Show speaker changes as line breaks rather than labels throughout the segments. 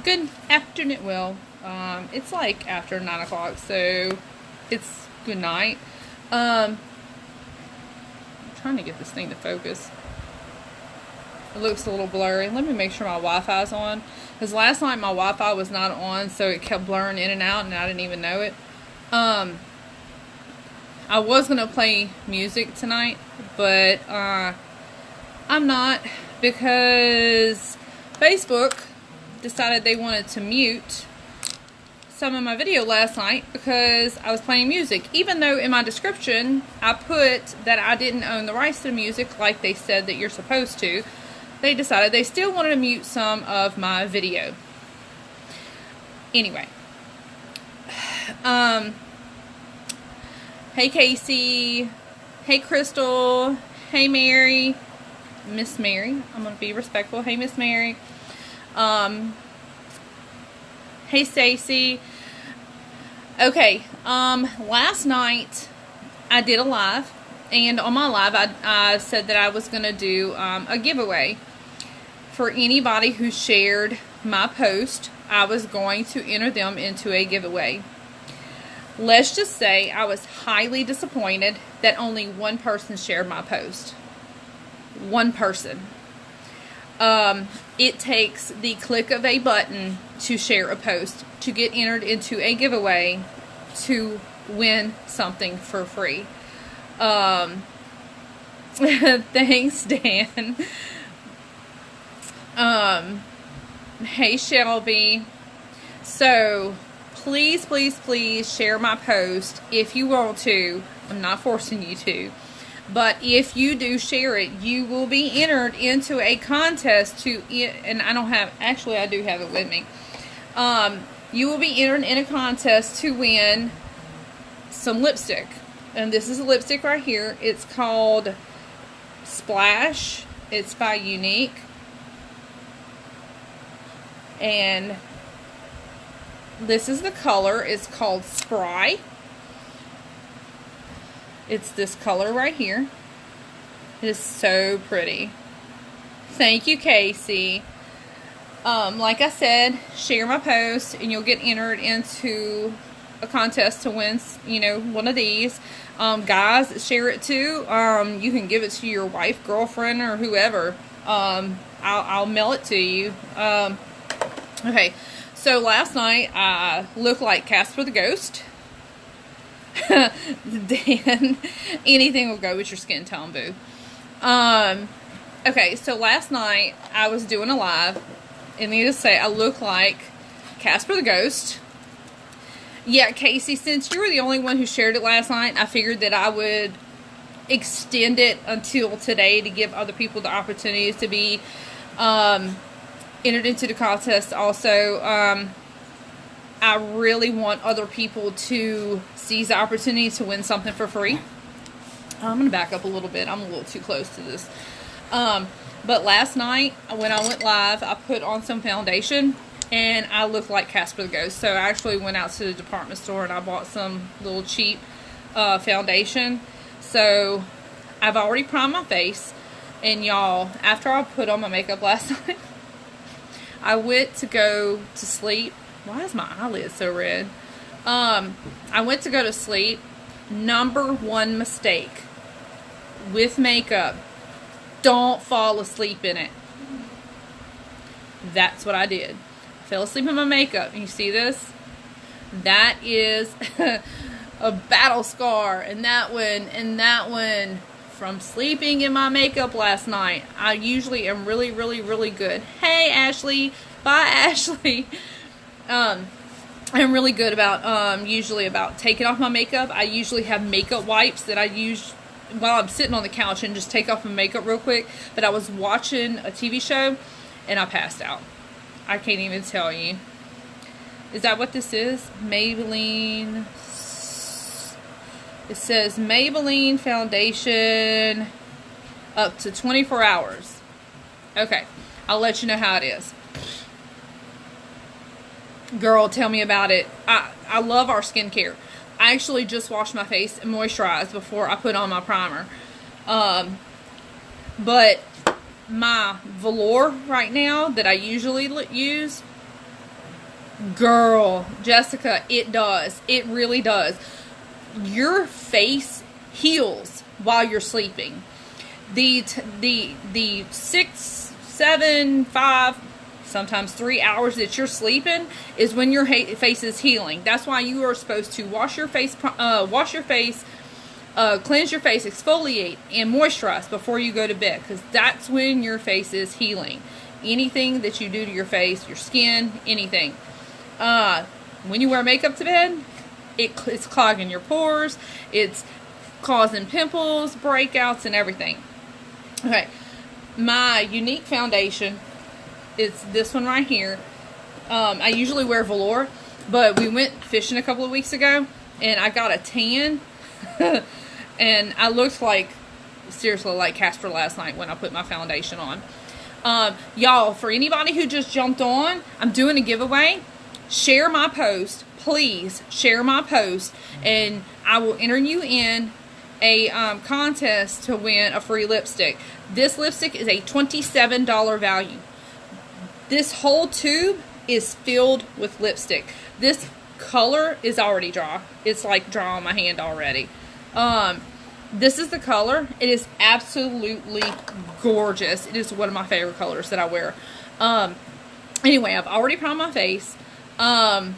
Good afternoon. Well, it's like after 9 o'clock, so it's good night. I'm trying to get this thing to focus. It looks a little blurry. Let me make sure my Wi-Fi's on. Because last night my Wi-Fi was not on, so it kept blurring in and out, and I didn't even know it. I was going to play music tonight, but I'm not, because Facebook decided they wanted to mute some of my video last night because I was playing music. Even though in my description I put that I didn't own the rights to the music like they said that you're supposed to, they decided they still wanted to mute some of my video. Anyway. Hey Casey. Hey Crystal. Hey Mary. Miss Mary. I'm going to be respectful. Hey Miss Mary. Hey Stacy. Okay, last night I did a live, and on my live I said that I was going to do a giveaway for anybody who shared my post. I was going to enter them into a giveaway. Let's just say I was highly disappointed that only one person shared my post. One person. It takes the click of a button to share a post to get entered into a giveaway to win something for free. Thanks, Dan. Hey, Shelby. So, please, please, please share my post if you want to. I'm not forcing you to. But if you do share it, you will be entered into a contest to, and I don't have, actually I do have it with me. You will be entered in a contest to win some lipstick. And this is a lipstick right here. It's called Splash. It's by Unique. And this is the color. It's called Spry. It's this color right here. It is so pretty. Thank you, Casey. Like I said, share my post and you'll get entered into a contest to win, one of these. Guys, share it too. You can give it to your wife, girlfriend, or whoever. I'll mail it to you. Okay, so last night I looked like Casper the Ghost. Dan, anything will go with your skin tone, boo. Okay, so last night I was doing a live, and needless to say, I look like Casper the Ghost. Yeah, Casey, since you were the only one who shared it last night, I figured that I would extend it until today to give other people the opportunities to be entered into the contest. Also, I really want other people to seize the opportunity to win something for free. I'm going to back up a little bit. I'm a little too close to this. But last night, when I went live, I put on some foundation, and I looked like Casper the Ghost. So I actually went out to the department store, and I bought some little cheap foundation. So I've already primed my face. And y'all, after I put on my makeup last night, I went to go to sleep. Why is my eyelid so red? I went to go to sleep. Number one mistake with makeup: don't fall asleep in it. That's what I did. I fell asleep in my makeup. And you see this? That is a battle scar. And that one from sleeping in my makeup last night. I usually am really, really, really good. Hey, Ashley. Bye, Ashley. I'm really good about, usually about taking off my makeup. I usually have makeup wipes that I use while I'm sitting on the couch and just take off my makeup real quick. But I was watching a TV show and I passed out. I can't even tell you. Is that what this is? Maybelline. It says Maybelline foundation up to 24 hours. Okay. I'll let you know how it is. Girl, tell me about it. I love our skincare. I actually just washed my face and moisturized before I put on my primer. But my velour right now that I usually use, Girl, Jessica, it does. It really does. Your face heals while you're sleeping. The 6, 7, 5, sometimes 3 hours that you're sleeping is when your face is healing. That's why you are supposed to wash your face, cleanse your face, exfoliate, and moisturize before you go to bed, because that's when your face is healing. Anything that you do to your face, your skin, anything. When you wear makeup to bed, it's clogging your pores. It's causing pimples, breakouts, and everything. Okay, my Unique foundation is this one right here. I usually wear velour, but we went fishing a couple of weeks ago, and I got a tan, and I looked like, seriously, like Casper last night when I put my foundation on. Y'all, for anybody who just jumped on, I'm doing a giveaway. Share my post, please share my post, and I will enter you in a contest to win a free lipstick. This lipstick is a $27 value. This whole tube is filled with lipstick. This color is already dry. It's like dry on my hand already. This is the color. It is absolutely gorgeous. It is one of my favorite colors that I wear. Anyway, I've already put on my face. And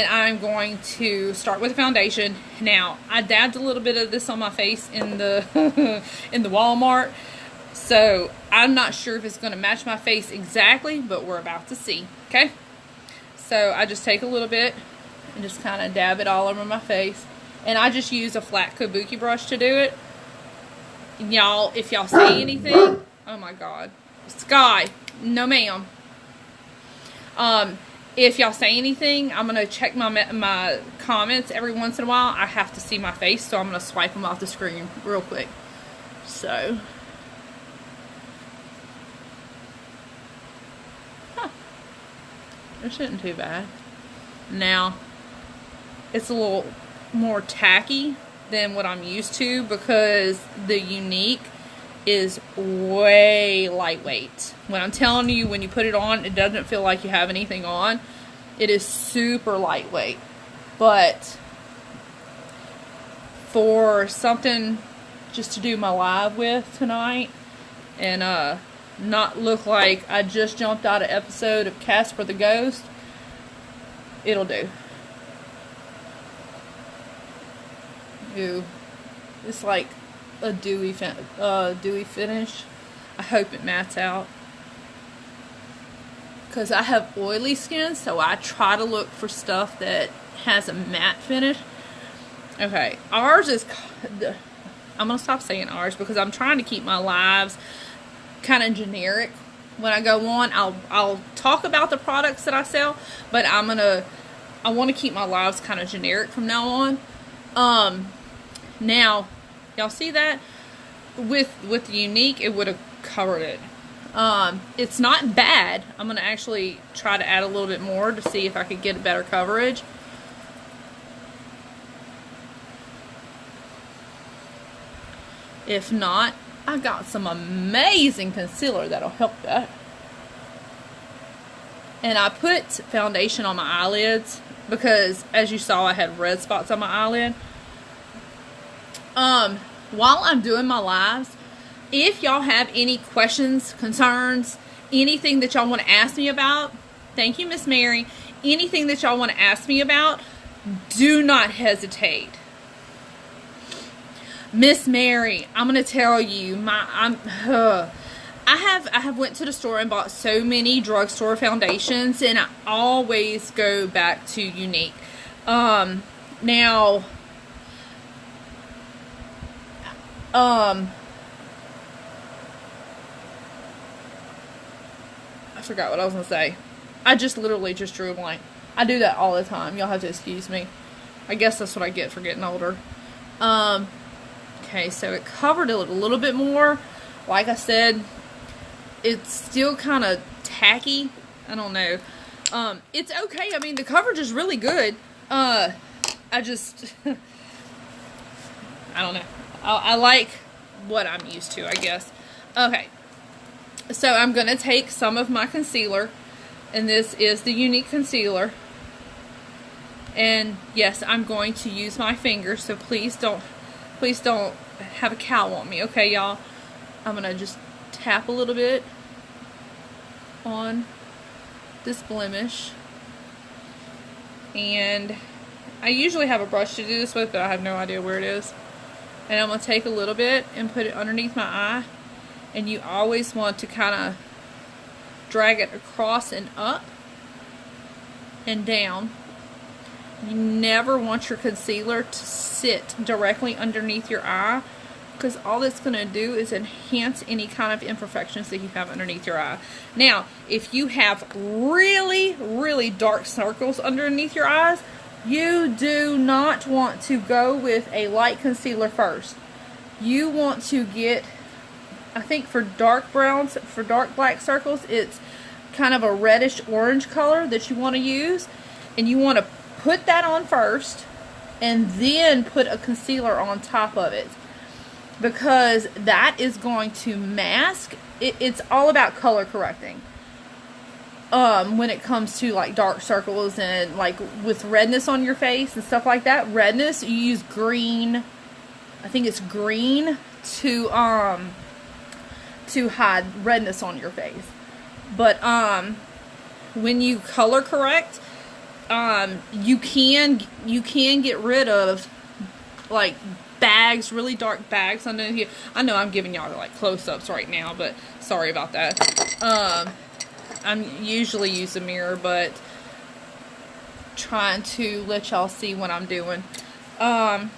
I'm going to start with the foundation. Now, I dabbed a little bit of this on my face in the in the Walmart. So, I'm not sure if it's going to match my face exactly, but we're about to see. Okay? So, I just take a little bit and just kind of dab it all over my face. And I just use a flat kabuki brush to do it. Y'all, if y'all say anything, oh my God. Sky, no ma'am. If y'all say anything, I'm going to check my comments every once in a while. I have to see my face, so I'm going to swipe them off the screen real quick. So. This isn't too bad. Now, it's a little more tacky than what I'm used to because the Unique is way lightweight. When I'm telling you, when you put it on, it doesn't feel like you have anything on. It is super lightweight. But for something just to do my live with tonight and not look like I just jumped out of an episode of Casper the Ghost, it'll do. Ooh, it's like a dewy finish. I hope it mattes out, because I have oily skin, so I try to look for stuff that has a matte finish. Okay, ours is, I'm gonna stop saying ours because I'm trying to keep my lives kind of generic. When I go on, I'll talk about the products that I sell, but I want to keep my lives kind of generic from now on. Now, y'all see that? With the Unique, it would have covered it. It's not bad. I'm going to actually try to add a little bit more to see if I could get better coverage. If not, I got some amazing concealer that'll help that. And I put foundation on my eyelids because, as you saw, I had red spots on my eyelid. While I'm doing my lives, if y'all have any questions, concerns, anything that y'all want to ask me about, thank you, Miss Mary. Anything that y'all want to ask me about, do not hesitate. Miss Mary, I'm gonna tell you, I have went to the store and bought so many drugstore foundations, and I always go back to Unique. Now, I forgot what I was gonna say. I just literally just drew a blank. I do that all the time. Y'all have to excuse me. I guess that's what I get for getting older. Okay, so it covered it a little bit more. Like I said, it's still kind of tacky. I don't know. It's okay. I mean, the coverage is really good. I just, I don't know. I like what I'm used to, I guess. Okay. So I'm going to take some of my concealer And this is the Unique Concealer. And yes, I'm going to use my fingers, so please don't have a cow on me, okay, y'all? I'm gonna just tap a little bit on this blemish. And I usually have a brush to do this with, but I have no idea where it is. And I'm gonna take a little bit and put it underneath my eye. And you always want to kind of drag it across and up and down. You never want your concealer to sit directly underneath your eye, because all it's going to do is enhance any kind of imperfections that you have underneath your eye. Now, if you have really, really dark circles underneath your eyes, you do not want to go with a light concealer first. You want to get, I think for dark browns, for dark black circles, it's kind of a reddish orange color that you want to use. And you want to put that on first and then put a concealer on top of it, because that is going to mask. It's all about color correcting. When it comes to like dark circles and like with redness on your face and stuff like that, redness, you use green. I think it's green to hide redness on your face. But when you color correct, you can get rid of like bags, really dark bags under here. I know I'm giving y'all like close-ups right now, but sorry about that. I'm usually use a mirror, but trying to let y'all see what I'm doing. Let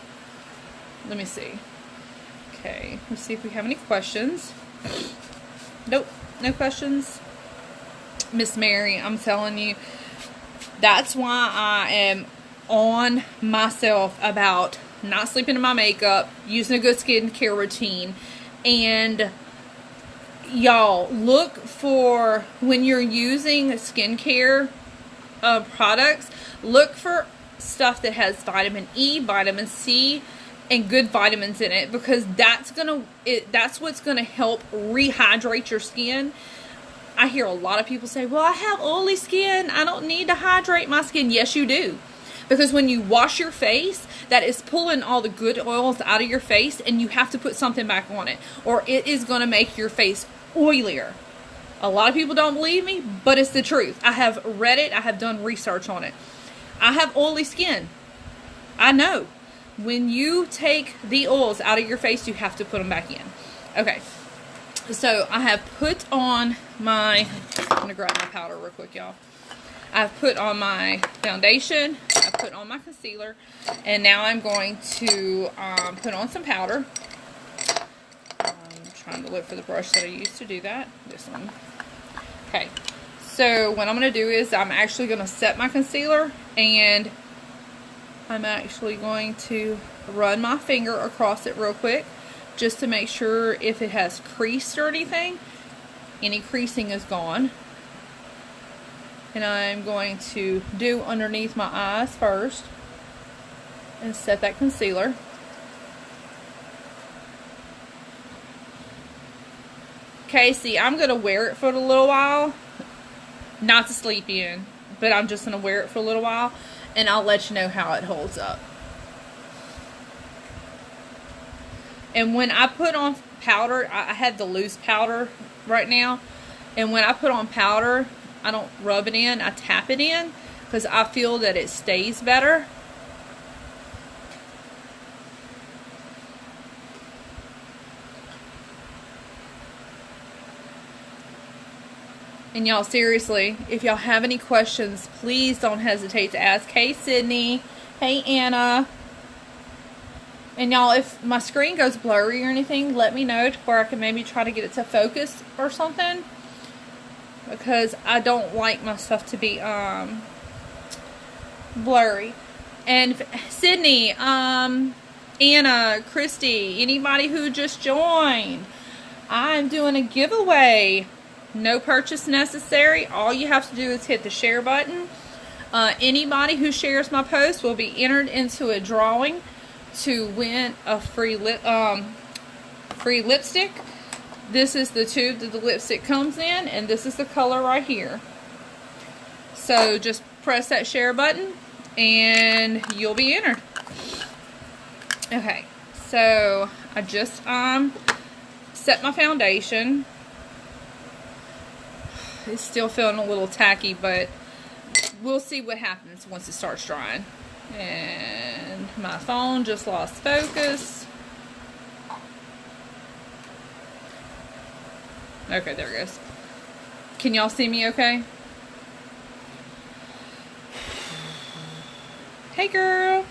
me see. Okay, let's see if we have any questions. Nope, no questions. Miss Mary, I'm telling you, that's why I am on myself about not sleeping in my makeup, using a good skincare routine. And y'all, look for, when you're using skincare products, look for stuff that has vitamin E, vitamin C, and good vitamins in it, because that's what's gonna help rehydrate your skin. I hear a lot of people say, well, I have oily skin, I don't need to hydrate my skin. Yes, you do. Because when you wash your face, that is pulling all the good oils out of your face, and you have to put something back on it, or it is going to make your face oilier. A lot of people don't believe me, but it's the truth. I have read it. I have done research on it. I have oily skin. I know. When you take the oils out of your face, you have to put them back in. Okay. So I have put on my, I'm going to grab my powder real quick, y'all. I've put on my foundation, I've put on my concealer, and now I'm going to put on some powder. I'm trying to look for the brush that I used to do that. This one. Okay, so what I'm going to do is I'm actually going to set my concealer, and I'm actually going to run my finger across it real quick, just to make sure if it has creased or anything, any creasing is gone. And I'm going to do underneath my eyes first and set that concealer. Okay, see, I'm going to wear it for a little while. Not to sleep in, but I'm just going to wear it for a little while, and I'll let you know how it holds up. And when I put on powder, I have the loose powder right now, and when I put on powder, I don't rub it in, I tap it in, because I feel that it stays better. And y'all, seriously, if y'all have any questions, please don't hesitate to ask. Hey, Sydney. Hey, Anna. And y'all, if my screen goes blurry or anything, let me know to where I can maybe try to get it to focus or something. Because I don't like my stuff to be blurry. And Sydney, Anna, Christy, anybody who just joined, I'm doing a giveaway. No purchase necessary. All you have to do is hit the share button. Anybody who shares my post will be entered into a drawing to win a free lipstick. This is the tube that the lipstick comes in, and this is the color right here. So just press that share button and you'll be entered. Okay, so I just set my foundation. It's still feeling a little tacky, but we'll see what happens once it starts drying. And my phone just lost focus. Okay, there it goes. Can y'all see me okay? Hey girl.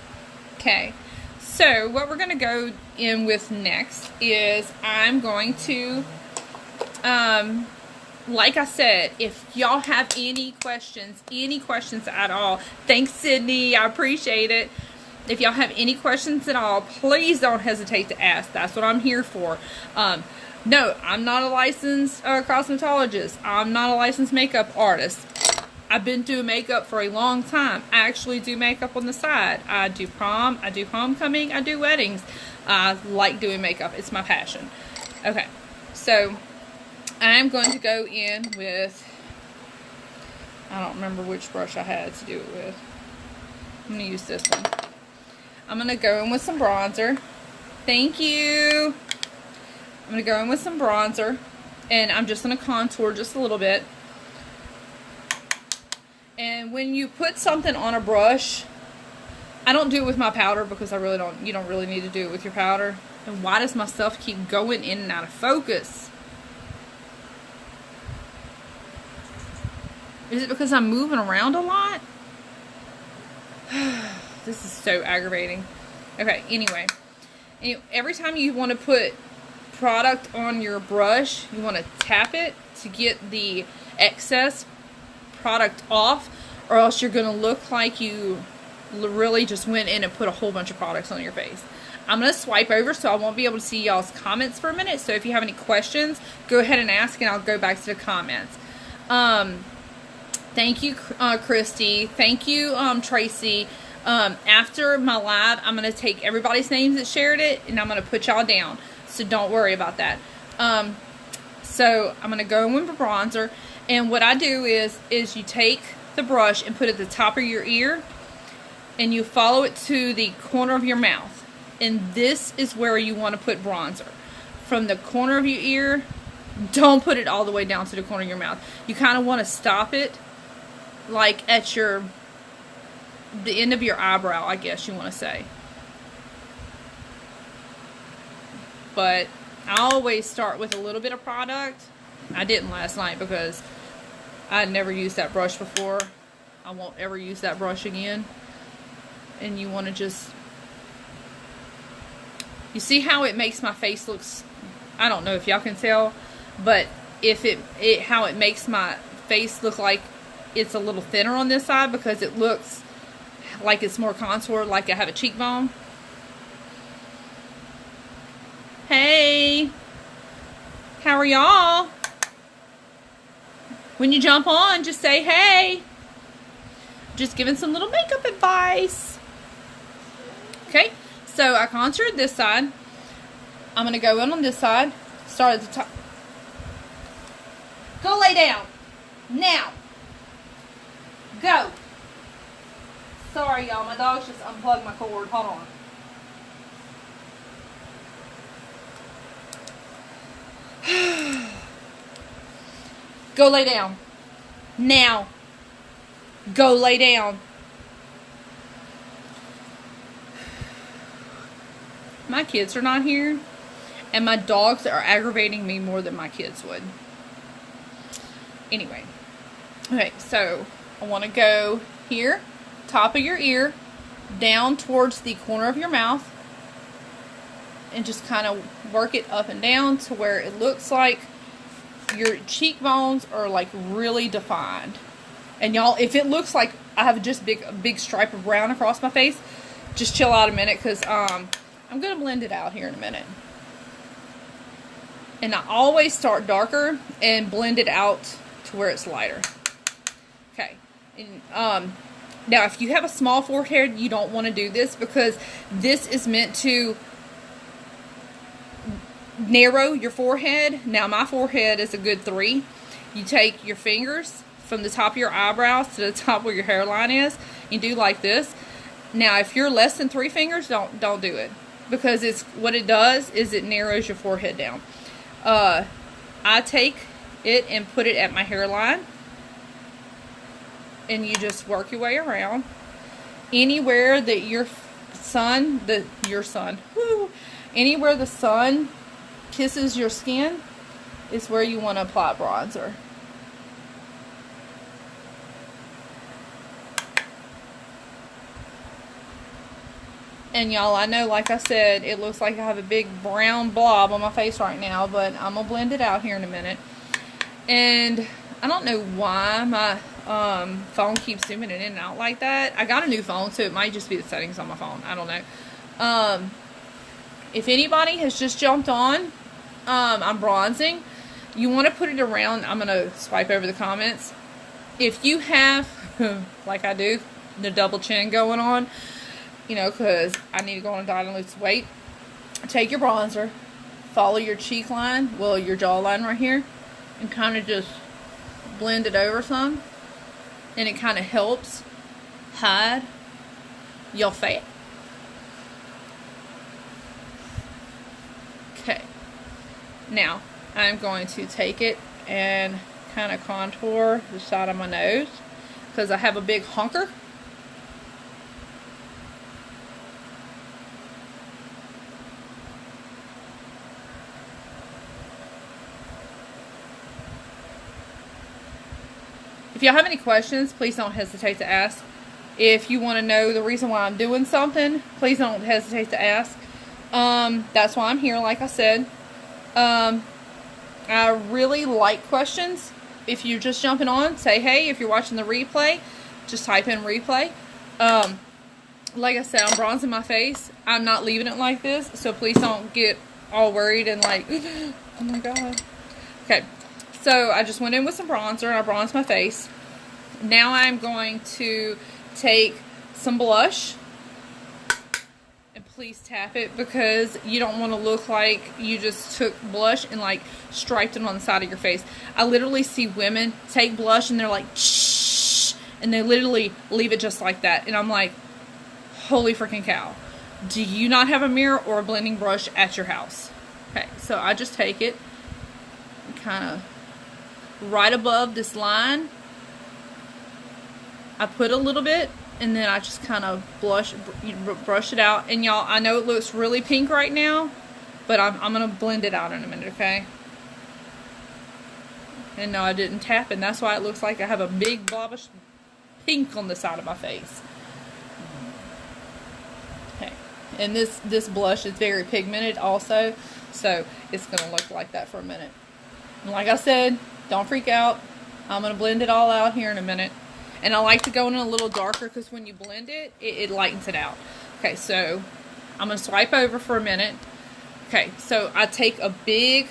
Okay, so what we're going to go in with next is I'm going to, like I said, if y'all have any questions at all, thanks Sydney, I appreciate it. If y'all have any questions at all, please don't hesitate to ask. That's what I'm here for. No, I'm not a licensed cosmetologist. I'm not a licensed makeup artist. I've been doing makeup for a long time. I actually do makeup on the side. I do prom, I do homecoming, I do weddings. I like doing makeup. It's my passion. Okay, so I'm going to go in with, I don't remember which brush I had to do it with. I'm going to use this one. I'm going to go in with some bronzer. Thank you. I'm going to go in with some bronzer, and I'm just going to contour just a little bit. And when you put something on a brush, I don't do it with my powder because you don't really need to do it with your powder. And why does my stuff keep going in and out of focus? Is it because I'm moving around a lot? This is so aggravating. Okay, anyway. Every time you want to put product on your brush, you want to tap it to get the excess product off, or else you're going to look like you really just went in and put a whole bunch of products on your face. I'm going to swipe over so I won't be able to see y'all's comments for a minute. So if you have any questions, go ahead and ask and I'll go back to the comments. Thank you, Christy. Thank you, Tracy. After my live, I'm going to take everybody's names that shared it and I'm going to put y'all down. So don't worry about that. So I'm going to go in with bronzer. And what I do is you take the brush and put it at the top of your ear. And you follow it to the corner of your mouth. And this is where you want to put bronzer. From the corner of your ear, don't put it all the way down to the corner of your mouth. You kind of want to stop it like at the end of your eyebrow, I guess you want to say. But I always start with a little bit of product. I didn't last night because I had never used that brush before. I won't ever use that brush again. And you want to just, you see how it makes my face look, I don't know if y'all can tell, but if how it makes my face look like it's a little thinner on this side because it looks like it's more contoured, like I have a cheekbone. Hey, how are y'all? When you jump on, just say hey. Just giving some little makeup advice. Okay, so I contoured this side. I'm going to go in on this side. Start at the top. Go lay down. Now. Go. Sorry, y'all. My dog's just unplugged my cord. Hold on. Go lay down. Now. Go lay down. My kids are not here, and my dogs are aggravating me more than my kids would. Anyway. Okay, so I want to go here, top of your ear, down towards the corner of your mouth, and just kind of work it up and down to where it looks like your cheekbones are like really defined. And y'all, if it looks like I have just a big stripe of brown across my face, just chill out a minute because I'm going to blend it out here in a minute. And I always start darker and blend it out to where it's lighter. Okay. And, now, if you have a small forehead, you don't want to do this because this is meant to narrow your forehead. Now, my forehead is a good 3. You take your fingers, from the top of your eyebrows to the top where your hairline is. You do like this. Now, if you're less than 3 fingers, don't do it, because it's what it does is it narrows your forehead down. I take it and put it at my hairline, and you just work your way around anywhere that anywhere the sun kisses your skin is where you want to apply bronzer. And y'all, I know, like I said, it looks like I have a big brown blob on my face right now, but I'm going to blend it out here in a minute. And I don't know why my phone keeps zooming in and out like that. I got a new phone, so it might just be the settings on my phone. I don't know. If anybody has just jumped on, I'm bronzing. You want to put it around. I'm going to swipe over the comments. If you have, like I do, the double chin going on, you know, because I need to go on a diet and lose weight, take your bronzer, follow your cheek line, well, your jawline right here, and kind of just blend it over some. And it kind of helps hide your fat. Okay. Now, I'm going to take it and kind of contour the side of my nose, because I have a big honker. If y'all have any questions, please don't hesitate to ask. If you want to know the reason why I'm doing something, please don't hesitate to ask. That's why I'm here, like I said. I really like questions. If you're just jumping on, say hey. If you're watching the replay, just type in replay. Like I said, I'm bronzing my face. I'm not leaving it like this, so please don't get all worried and like, oh my god. Okay. So I just went in with some bronzer and I bronzed my face. Now I'm going to take some blush. And please tap it, because you don't want to look like you just took blush and like striped it on the side of your face. I literally see women take blush and they're like, shh, and they literally leave it just like that. And I'm like, holy freaking cow. Do you not have a mirror or a blending brush at your house? Okay, so I just take it and kind of right above this line, I put a little bit, and then I just kind of brush it out. And y'all, I know it looks really pink right now, but I'm going to blend it out in a minute, okay? And no, I didn't tap, and that's why it looks like I have a big blob of pink on the side of my face. Okay, and this blush is very pigmented also, so it's going to look like that for a minute. And like I said, don't freak out. I'm going to blend it all out here in a minute. And I like to go in a little darker, because when you blend it, it lightens it out. Okay, so I'm going to swipe over for a minute. Okay, so I take a big,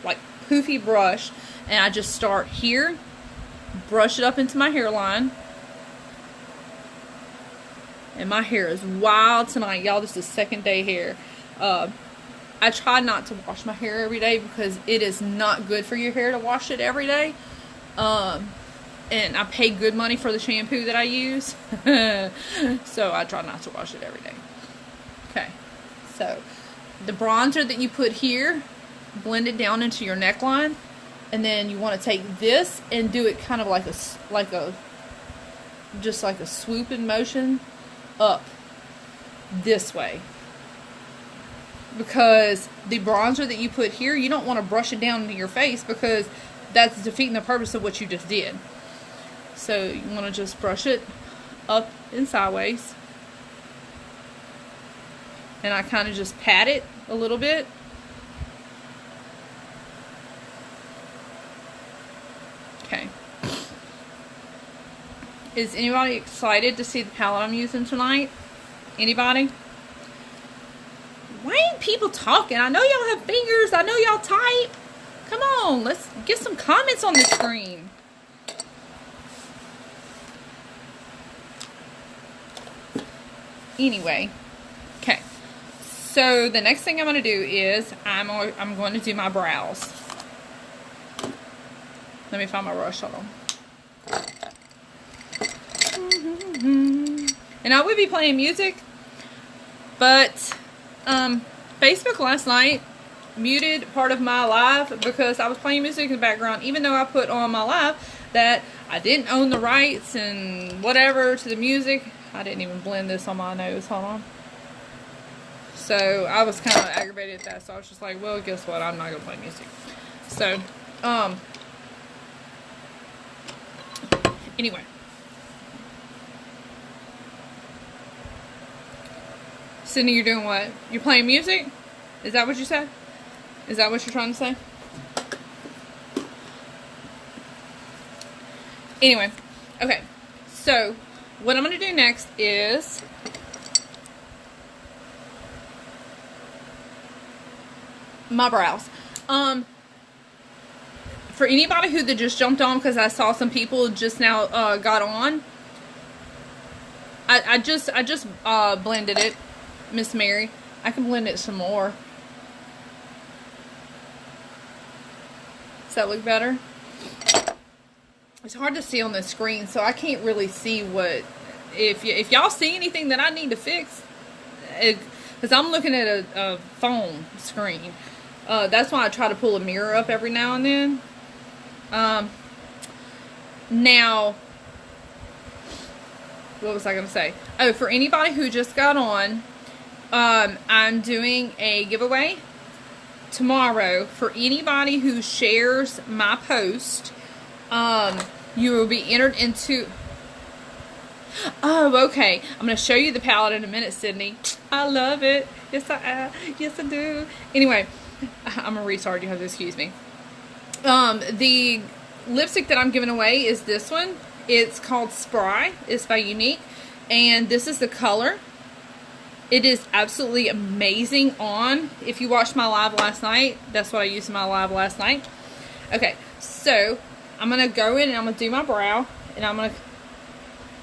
like, poofy brush, and I just start here, brush it up into my hairline. And my hair is wild tonight, y'all. This is second day hair. I try not to wash my hair every day, because it is not good for your hair to wash it every day. And I pay good money for the shampoo that I use. So I try not to wash it every day. Okay. So the bronzer that you put here, blend it down into your neckline. And then you want to take this and do it kind of just like a swooping motion up this way. Because the bronzer that you put here, you don't want to brush it down into your face, because that's defeating the purpose of what you just did. So you want to just brush it up and sideways. And I kind of just pat it a little bit. Okay. Is anybody excited to see the palette I'm using tonight? Anybody? Why ain't people talking? I know y'all have fingers. I know y'all type. Come on, let's get some comments on the screen. Anyway, okay. So the next thing I'm going to do is I'm going to do my brows. Let me find my brush. Hold on. And I would be playing music, but Facebook last night muted part of my live because I was playing music in the background, even though I put on my live that I didn't own the rights and whatever to the music. I didn't even blend this on my nose. Hold on. So I was kind of aggravated at that. So I was just like, well, guess what? I'm not going to play music. So, anyway. Sydney, you're doing what? You're playing music? Is that what you said? Is that what you're trying to say? Anyway. Okay. So, what I'm going to do next is my brows. For anybody who just jumped on because I saw some people just now got on, I just blended it, Miss Mary. I can blend it some more. Does that look better? It's hard to see on the screen, so I can't really see what. If y'all see anything that I need to fix, because I'm looking at a phone screen. That's why I try to pull a mirror up every now and then. Now, what was I going to say? Oh, for anybody who just got on, I'm doing a giveaway tomorrow for anybody who shares my post. You will be entered into... Oh, okay. I'm going to show you the palette in a minute, Sydney. I love it. Yes, I do. Anyway, I'm a retard. You have to excuse me. The lipstick that I'm giving away is this one. It's called Spry. It's by Unique. And this is the color. It is absolutely amazing on. If you watched my live last night, that's what I used in my live last night. Okay, so I'm going to go in and I'm going to do my brow. And I'm going to...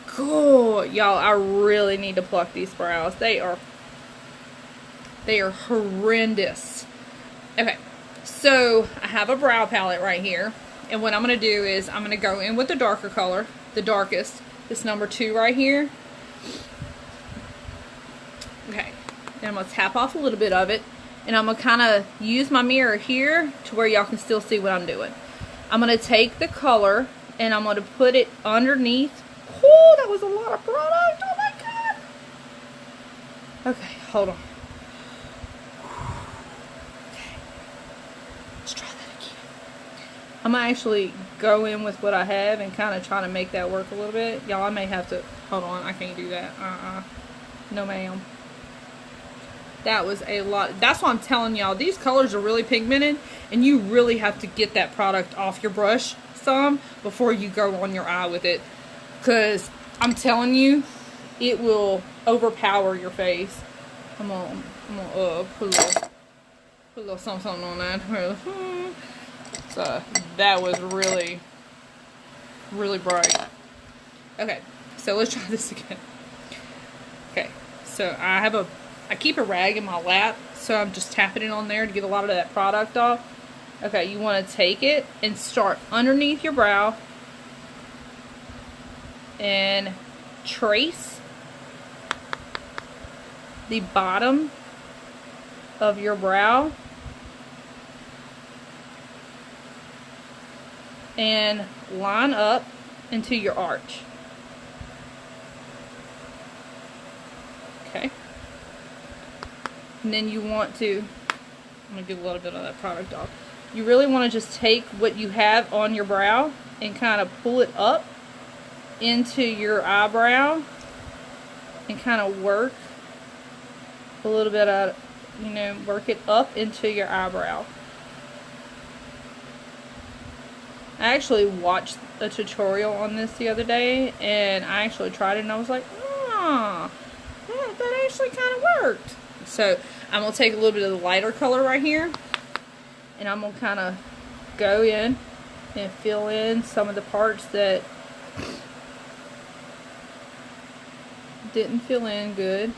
Cool. Y'all, I really need to pluck these brows. They are horrendous. Okay, so I have a brow palette right here. And what I'm going to do is I'm going to go in with the darker color, the darkest. This number 2 right here. Okay, and I'm going to tap off a little bit of it. And I'm going to kind of use my mirror here to where y'all can still see what I'm doing. I'm going to take the color and I'm going to put it underneath. Oh, that was a lot of product. Oh my God. Okay, hold on. Okay. Let's try that again. I'm going to actually go in with what I have and kind of try to make that work a little bit. Y'all, I may have to... Hold on, I can't do that. No, ma'am. That was a lot. That's why I'm telling y'all, these colors are really pigmented, and you really have to get that product off your brush some before you go on your eye with it. Because I'm telling you, it will overpower your face. I'm gonna put a little something on that. So that was really, really bright. Okay, so let's try this again. Okay, so I keep a rag in my lap, so I'm just tapping it on there to get a lot of that product off. Okay, you want to take it and start underneath your brow and trace the bottom of your brow and line up into your arch. Okay. And then you want to, I'm going to get a little bit of that product off. You really want to just take what you have on your brow and kind of pull it up into your eyebrow and kind of work a little bit out, work it up into your eyebrow. I actually watched a tutorial on this the other day and I actually tried it and I was like, that actually kind of worked. So I'm going to take a little bit of the lighter color right here and I'm going to kind of go in and fill in some of the parts that didn't fill in good.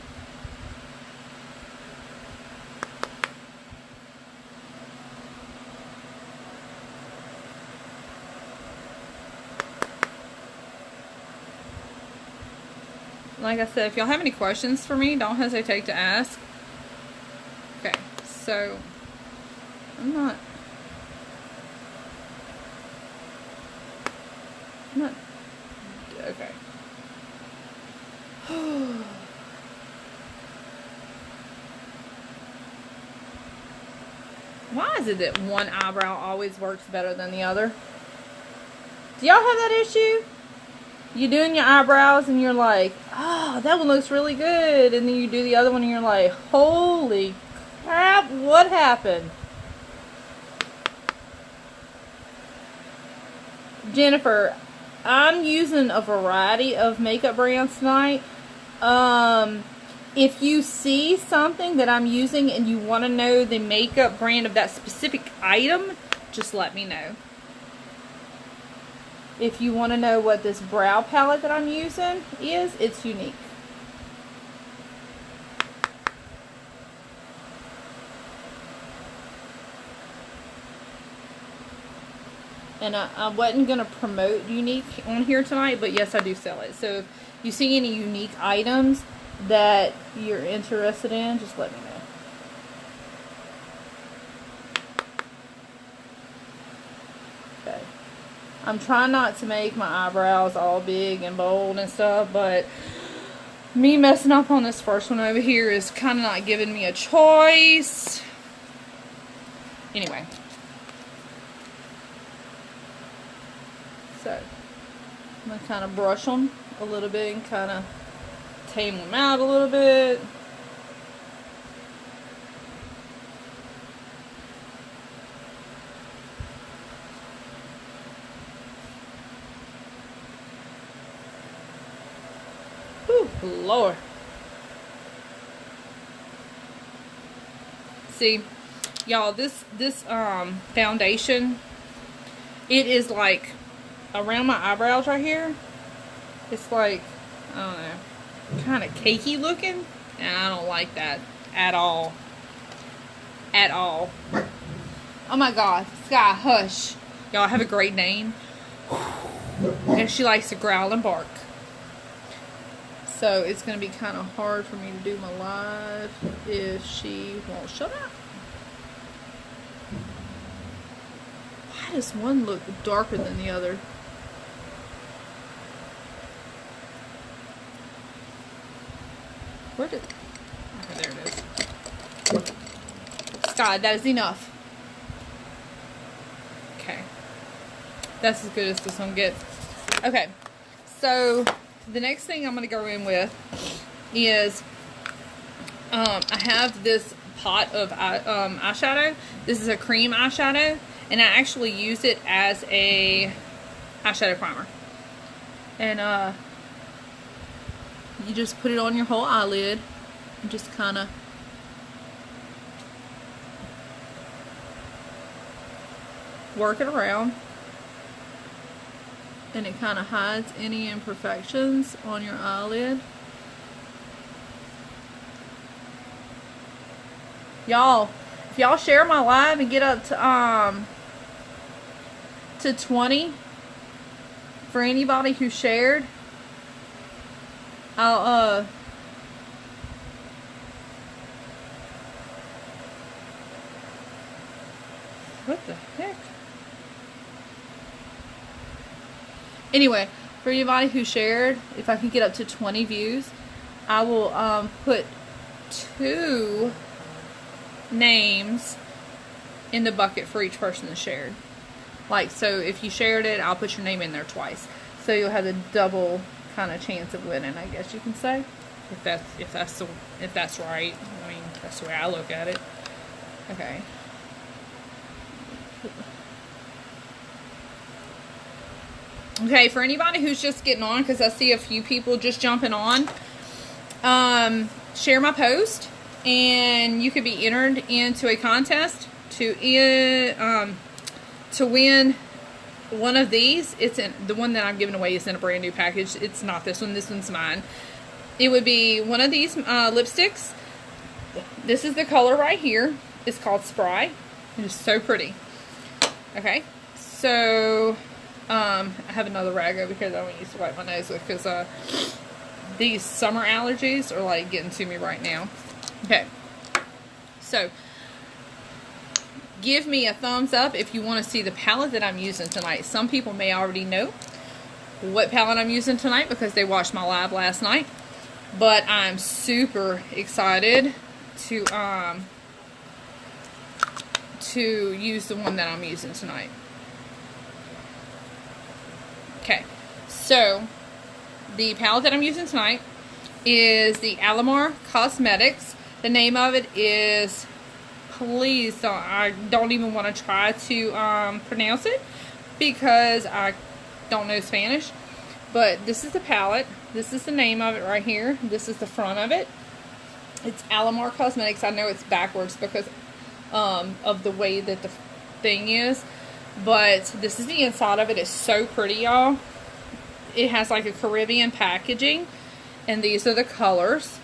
like I said, if y'all have any questions for me, don't hesitate to ask. Okay, so I'm not okay. Why is it that one eyebrow always works better than the other? Do y'all have that issue? You're doing your eyebrows and you're like, oh, that one looks really good. And then you do the other one and you're like, holy crap, what happened? Jennifer, I'm using a variety of makeup brands tonight. If you see something that I'm using and you want to know the makeup brand of that specific item, just let me know. If you want to know what this brow palette that I'm using is, it's unique. And I wasn't going to promote Unique on here tonight, but yes, I do sell it. So if you see any unique items that you're interested in, just let me know. Okay. I'm trying not to make my eyebrows all big and bold and stuff, but me messing up on this first one over here is kind of not giving me a choice. Anyway. So, I'm going to kind of brush them a little bit and kind of tame them out a little bit. Whew, Lord. See, y'all, this foundation, it is like around my eyebrows right here. It's like, I don't know, kind of cakey looking, and I don't like that at all. At all. Oh my God, Sky, hush. Y'all have a great name. And she likes to growl and bark. So it's going to be kind of hard for me to do my live if she won't shut up. Why does one look darker than the other? Where did... Okay, there it is. Sky, that is enough. Okay. That's as good as this one gets. Okay. So, the next thing I'm going to go in with is... I have this pot of eyeshadow. This is a cream eyeshadow. And I actually use it as a eyeshadow primer. And, you just put it on your whole eyelid and just kind of work it around, and it kind of hides any imperfections on your eyelid. Y'all, if y'all share my live and get up to 20 for anybody who shared, I'll, what the heck? Anyway, for anybody who shared, if I can get up to 20 views, I will, put 2 names in the bucket for each person that shared. Like, so if you shared it, I'll put your name in there twice. So you'll have the double kind of chance of winning, I guess you can say, if that's right. I mean, that's the way I look at it. Okay. Okay, for anybody who's just getting on, because I see a few people just jumping on, share my post, and you could be entered into a contest to win one of these. It's in the one that I'm giving away is in a brand new package. It's not this one. This one's mine. It would be one of these lipsticks. This is the color right here. It's called Spry. It is so pretty. Okay, so I have another rag over here that I'm going to use to wipe my nose with, because these summer allergies are like getting to me right now. Okay. So, give me a thumbs up if you want to see the palette that I'm using tonight. Some people may already know what palette I'm using tonight because they watched my live last night. But I'm super excited to use the one that I'm using tonight. Okay, so the palette that I'm using tonight is the Alamar Cosmetics. The name of it is, please don't, I don't even want to try to pronounce it because I don't know Spanish. But this is the palette. This is the name of it right here. This is the front of it. It's Alamar Cosmetics. I know it's backwards because of the way that the thing is. But this is the inside of it. It's so pretty, y'all. It has like a Caribbean packaging. And these are the colors.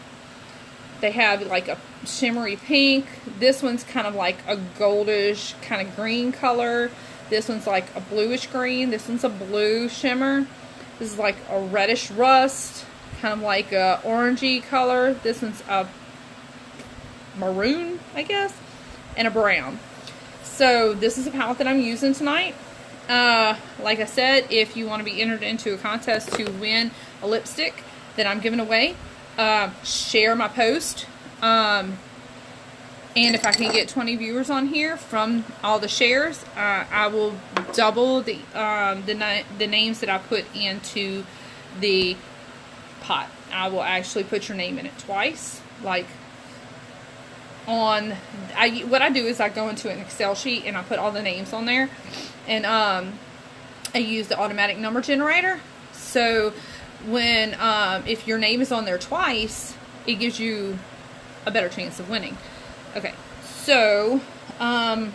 They have like a shimmery pink. This one's kind of like a goldish kind of green color. This one's like a bluish green. This one's a blue shimmer. This is like a reddish rust, kind of like a orangey color. This one's a maroon, I guess, and a brown. So this is the palette that I'm using tonight. Like I said, if you want to be entered into a contest to win a lipstick that I'm giving away, share my post. And if I can get 20 viewers on here from all the shares, I will double the names that I put into the pot. I will actually put your name in it twice. Like what I do is I go into an Excel sheet and I put all the names on there, and I use the automatic number generator. So when if your name is on there twice, it gives you a better chance of winning. Okay, so what I'm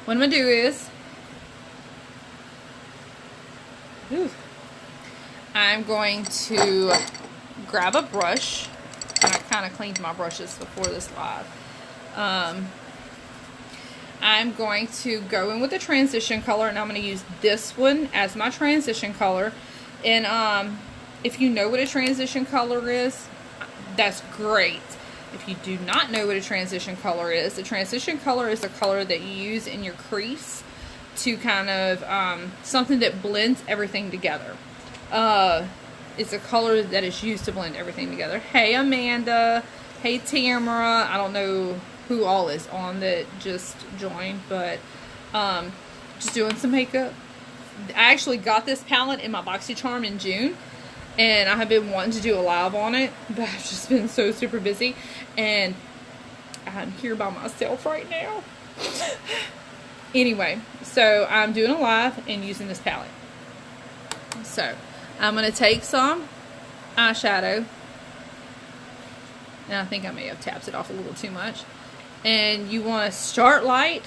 going to do is, I'm going to grab a brush, and I kind of cleaned my brushes before this live. I'm going to go in with the transition color, and I'm going to use this one as my transition color. And if you know what a transition color is, that's great. If you do not know what a transition color is, the transition color is the color that you use in your crease to kind of, something that blends everything together. It's a color that is used to blend everything together. Hey Amanda, hey Tamara, I don't know who all is on that just joined, but just doing some makeup. I actually got this palette in my BoxyCharm in June. And I have been wanting to do a live on it, but I've just been so super busy. And I'm here by myself right now. Anyway, so I'm doing a live and using this palette. So, I'm going to take some eyeshadow. And I think I may have tapped it off a little too much. And you want to start light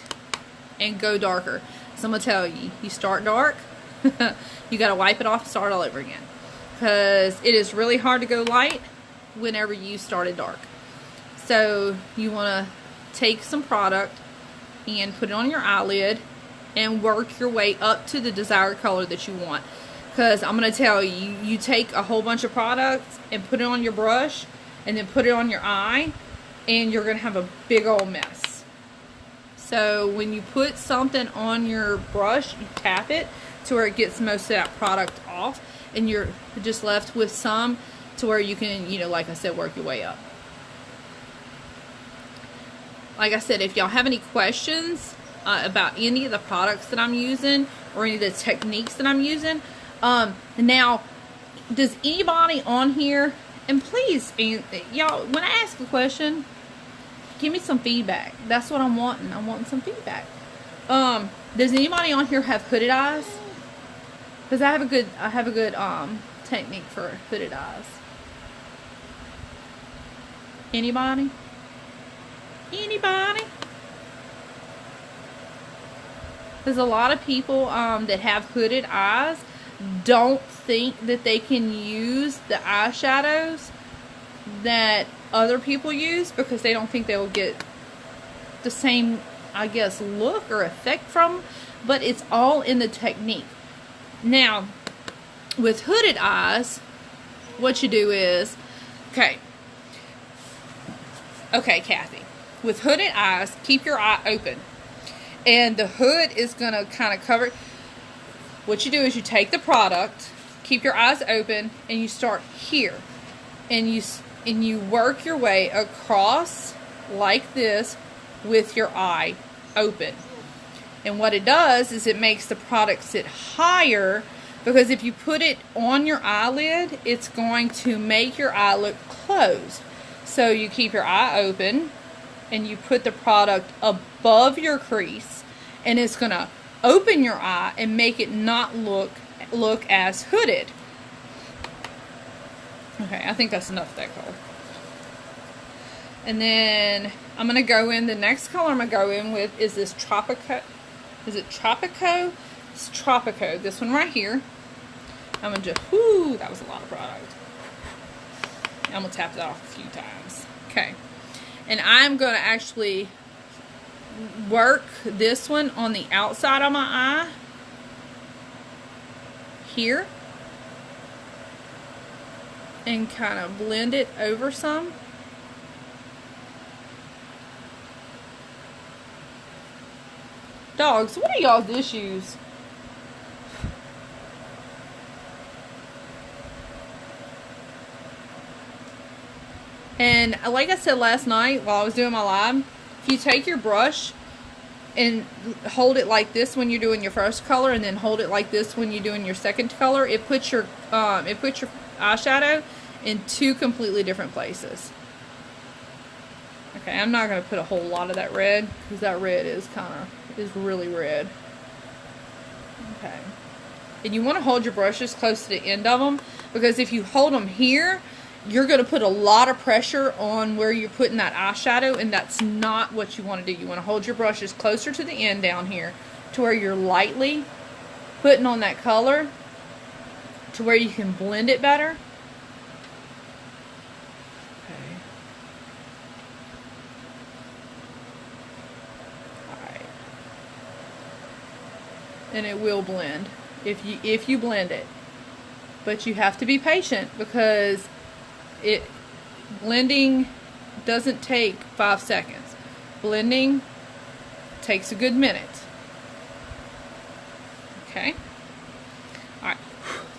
and go darker. So I'm going to tell you, you start dark, you got to wipe it off and start all over again. Because it is really hard to go light whenever you started dark. So you want to take some product and put it on your eyelid and work your way up to the desired color that you want. Because I'm going to tell you, you take a whole bunch of products and put it on your brush and then put it on your eye, and you're going to have a big old mess. So when you put something on your brush, you tap it to where it gets most of that product off. And you're just left with some to where you can, you know, like I said, work your way up. Like I said, if y'all have any questions about any of the products that I'm using or any of the techniques that I'm using, now, does anybody on here, and please, y'all, when I ask a question, give me some feedback. That's what I'm wanting. I'm wanting some feedback. Does anybody on here have hooded eyes? Because I have a good technique for hooded eyes. Anybody? Anybody? Because a lot of people that have hooded eyes don't think that they can use the eyeshadows that other people use because they don't think they'll get the same, I guess, look or effect from them. But it's all in the technique. Now, with hooded eyes, what you do is, okay, Kathy, with hooded eyes, keep your eye open. And the hood is going to kind of cover it. What you do is you take the product, keep your eyes open, and you start here. And you work your way across like this with your eye open. And what it does is it makes the product sit higher, because if you put it on your eyelid, it's going to make your eye look closed. So you keep your eye open and you put the product above your crease, and it's going to open your eye and make it not look as hooded. Okay, I think that's enough of that color. And then I'm going to go in, the next color I'm going to go in with is this Tropico. Is it Tropico? It's Tropico. This one right here. I'm going to just, whoo, that was a lot of product. I'm going to tap that off a few times. Okay. And I'm going to actually work this one on the outside of my eye. Here. And kind of blend it over some. Dogs, what are y'all's issues? And like I said last night while I was doing my live, if you take your brush and hold it like this when you're doing your first color, and then hold it like this when you're doing your second color, it puts your eyeshadow in two completely different places. Okay, I'm not going to put a whole lot of that red, because that red is really red. Okay. And you want to hold your brushes close to the end of them, because if you hold them here, you're going to put a lot of pressure on where you're putting that eyeshadow, and that's not what you want to do. You want to hold your brushes closer to the end down here, to where you're lightly putting on that color, to where you can blend it better. Okay. Alright. And it will blend if you blend it. But you have to be patient, because blending doesn't take 5 seconds. Blending takes a good minute. Okay. Alright.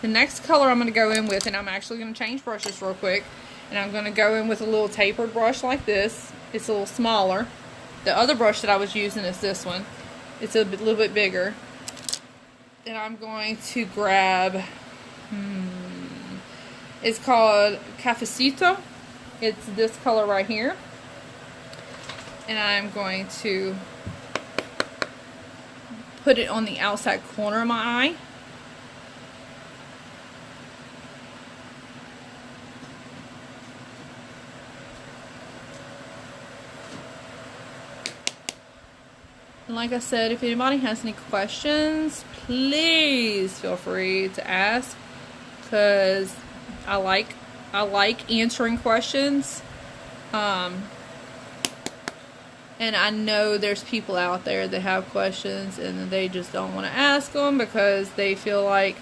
The next color I'm going to go in with, and I'm actually going to change brushes real quick, and I'm going to go in with a little tapered brush like this. It's a little smaller. The other brush that I was using is this one. It's a little bit bigger. And I'm going to grab, it's called Cafecito. It's this color right here. And I'm going to put it on the outside corner of my eye. And like I said, if anybody has any questions, please feel free to ask, because I like answering questions. And I know there's people out there that have questions and they just don't want to ask them because they feel like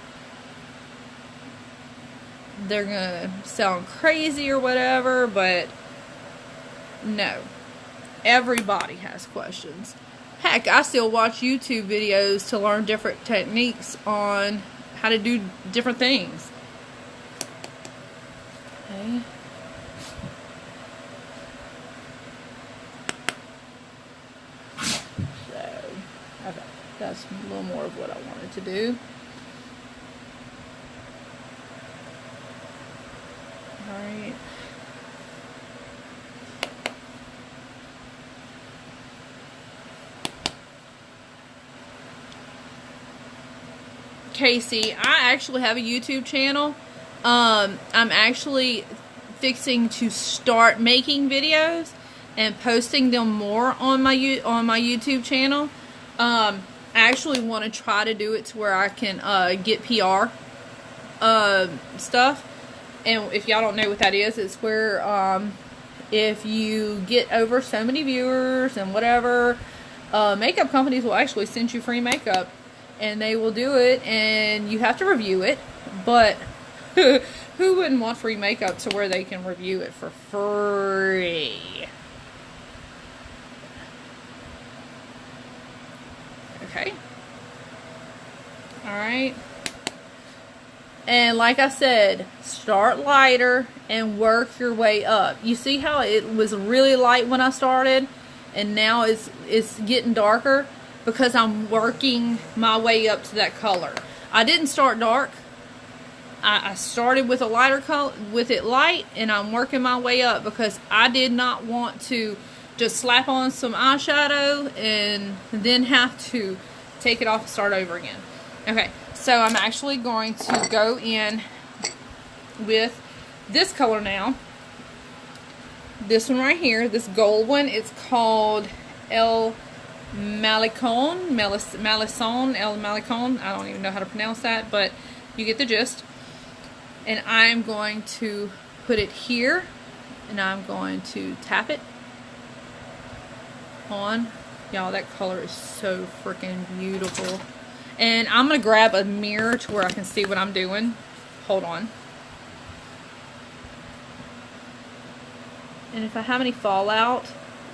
they're gonna sound crazy or whatever, but no. Everybody has questions. Heck, I still watch YouTube videos to learn different techniques on how to do different things. Okay. So, okay, that's a little more of what I wanted to do. Alright. Casey, I actually have a YouTube channel. I'm actually fixing to start making videos and posting them more on my YouTube channel. I actually want to try to do it to where I can get PR stuff. And if y'all don't know what that is, it's where if you get over so many viewers and whatever, makeup companies will actually send you free makeup. And they will do it, and you have to review it. But Who wouldn't want free makeup to where they can review it for free? Okay. Alright. And like I said, start lighter and work your way up. You see how it was really light when I started? And now it's getting darker? Because I'm working my way up to that color. I didn't start dark. I started with a lighter color, with it light, and I'm working my way up because I did not want to just slap on some eyeshadow and then have to take it off and start over again. Okay, so I'm actually going to go in with this color now. This one right here, this gold one, it's called El Malicon, El Malicon. I don't even know how to pronounce that, but you get the gist. And I'm going to put it here, and I'm going to tap it on. Y'all, that color is so freaking beautiful. And I'm going to grab a mirror to where I can see what I'm doing. Hold on. And if I have any fallout,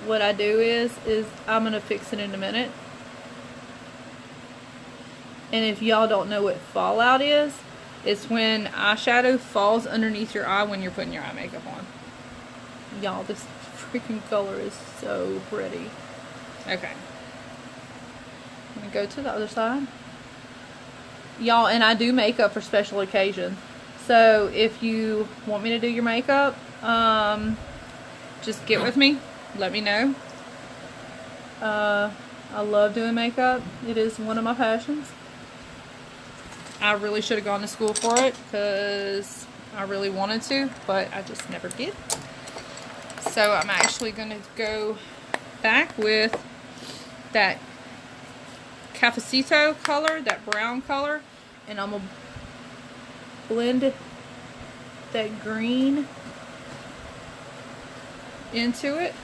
what I do is I'm going to fix it in a minute. And if y'all don't know what fallout is, it's when eyeshadow falls underneath your eye when you're putting your eye makeup on. Y'all, this freaking color is so pretty. Okay. I'm going to go to the other side. Y'all, and I do makeup for special occasions. So if you want me to do your makeup, just get with me. Let me know. I love doing makeup. It is one of my passions. I really should have gone to school for it because I really wanted to, but I just never did. So I'm actually going to go back with that Cafecito color, that brown color, and I'm going to blend that green into it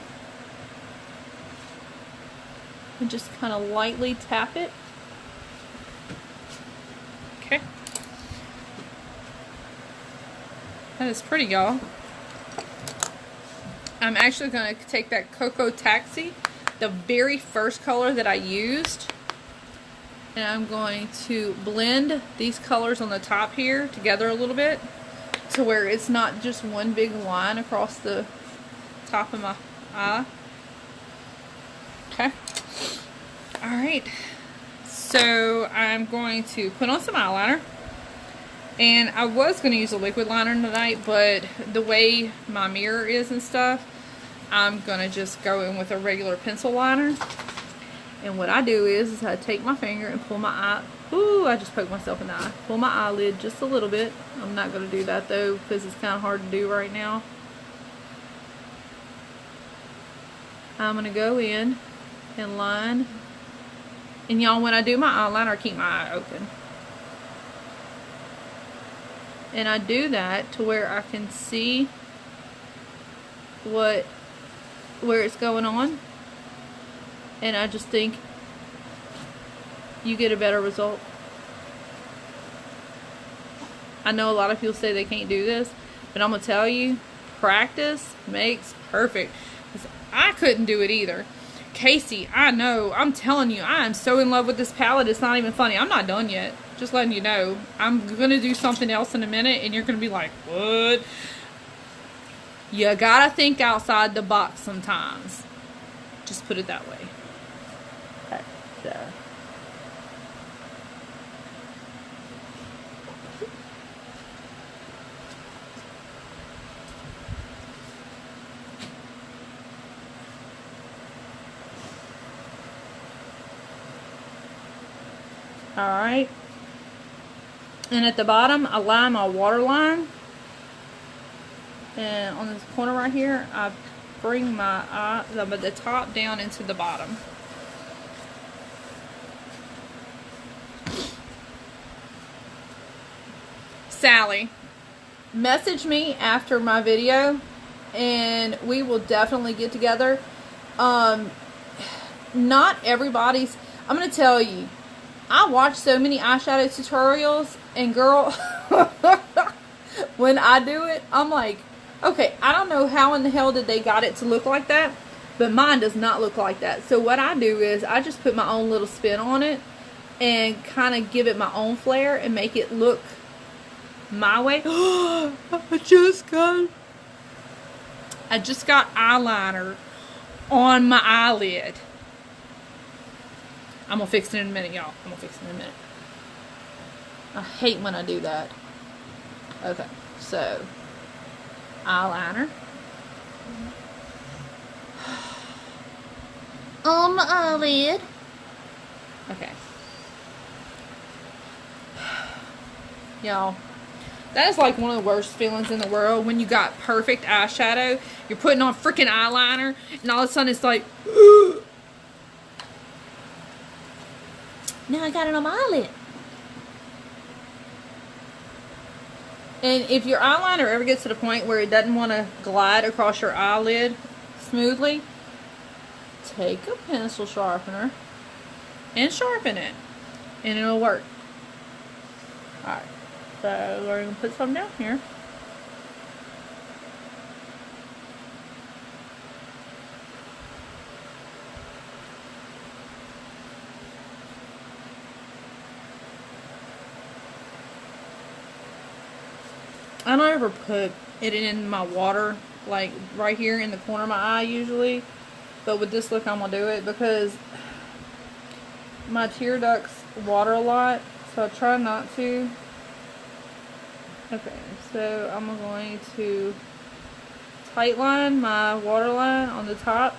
and just kind of lightly tap it. Okay. That is pretty, y'all. I'm actually going to take that Cocoa Taxi, the very first color that I used, and I'm going to blend these colors on the top here together a little bit to where it's not just one big line across the top of my eye. Okay. Alright. So I'm going to put on some eyeliner. And I was going to use a liquid liner tonight, but the way my mirror is and stuff, I'm going to just go in with a regular pencil liner. And what I do is I take my finger and pull my eye. Ooh, I just poked myself in the eye. Pull my eyelid just a little bit. I'm not going to do that though because it's kind of hard to do right now. I'm going to go in and line. And y'all, when I do my eyeliner, I keep my eye open. And I do that to where I can see where it's going on. And I just think you get a better result. I know a lot of people say they can't do this, but I'm going to tell you, practice makes perfect. 'Cause I couldn't do it either. Casey, I know, I'm telling you, I am so in love with this palette, it's not even funny. I'm not done yet. Just letting you know. I'm going to do something else in a minute, and you're going to be like, what? You got to think outside the box sometimes. Just put it that way. Okay, so. Alright. And at the bottom, I line my waterline. And on this corner right here, I bring my eye, the top down into the bottom. Sally, message me after my video, and we will definitely get together. Not everybody's, I'm going to tell you, I watch so many eyeshadow tutorials, and girl, when I do it, I'm like, okay, I don't know how in the hell did they got it to look like that, but mine does not look like that. So what I do is I just put my own little spin on it and kind of give it my own flair and make it look my way. I just got eyeliner on my eyelid. I'm gonna fix it in a minute, y'all. I'm gonna fix it in a minute. I hate when I do that. Okay, so eyeliner on my eyelid. Okay, y'all, that is like one of the worst feelings in the world when you got perfect eyeshadow, you're putting on freaking eyeliner, and all of a sudden it's like, now I got it on my eyelid. And if your eyeliner ever gets to the point where it doesn't want to glide across your eyelid smoothly, take a pencil sharpener and sharpen it, and it'll work. Alright, so we're going to put some down here. I don't ever put it in my water, like right here in the corner of my eye usually. But with this look, I'm going to do it because my tear ducts water a lot. So I try not to. Okay, so I'm going to tight line my waterline on the top.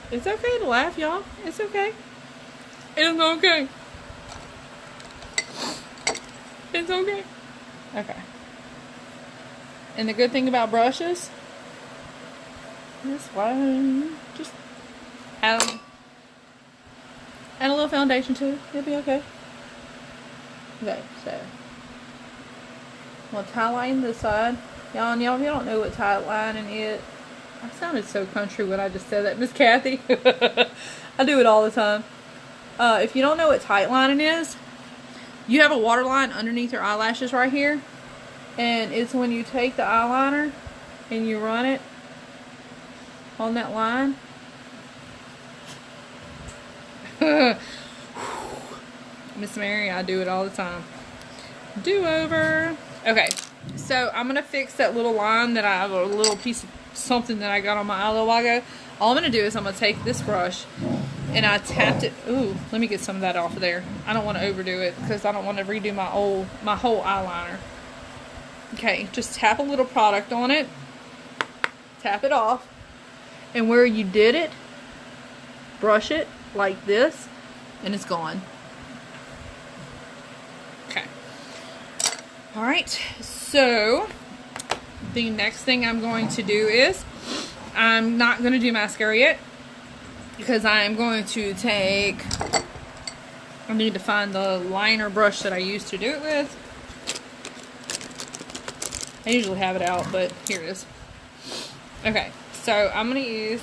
It's okay to laugh, y'all. It's okay. It's okay. It's okay. Okay. And the good thing about brushes is why just add a little foundation to it. It'll be okay. Okay, so I'm gonna tie line this side. Y'all, if you don't know what tie lining is, I sounded so country when I just said that, Miss Kathy. I do it all the time. If you don't know what tight lining is, you have a water line underneath your eyelashes right here. And it's when you take the eyeliner and you run it on that line. Miss Mary, I do it all the time. Do over. Okay, so I'm going to fix that little line that I have, a little piece of something that I got on my eye a little while ago. All I'm going to do is I'm going to take this brush and I tapped it. Ooh, let me get some of that off of there. I don't want to overdo it because I don't want to redo my whole eyeliner. Okay, just tap a little product on it. Tap it off. And where you did it, brush it like this and it's gone. Okay. Alright, so the next thing I'm going to do is, I'm not going to do mascara yet, because I'm going to take, I need to find the liner brush that I used to do it with. I usually have it out, but here it is. Okay, so I'm going to use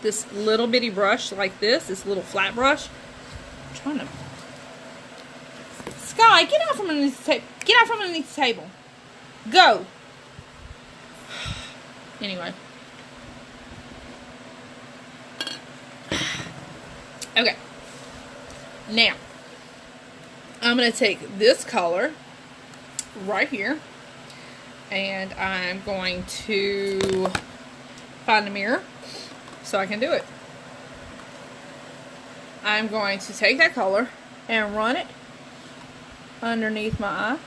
this little bitty brush like this little flat brush. I'm trying to... Sky, get out from underneath the table. Get out from underneath the table. Go. Anyway. Okay. Now, I'm going to take this color right here, and I'm going to find a mirror so I can do it. I'm going to take that color and run it underneath my eye.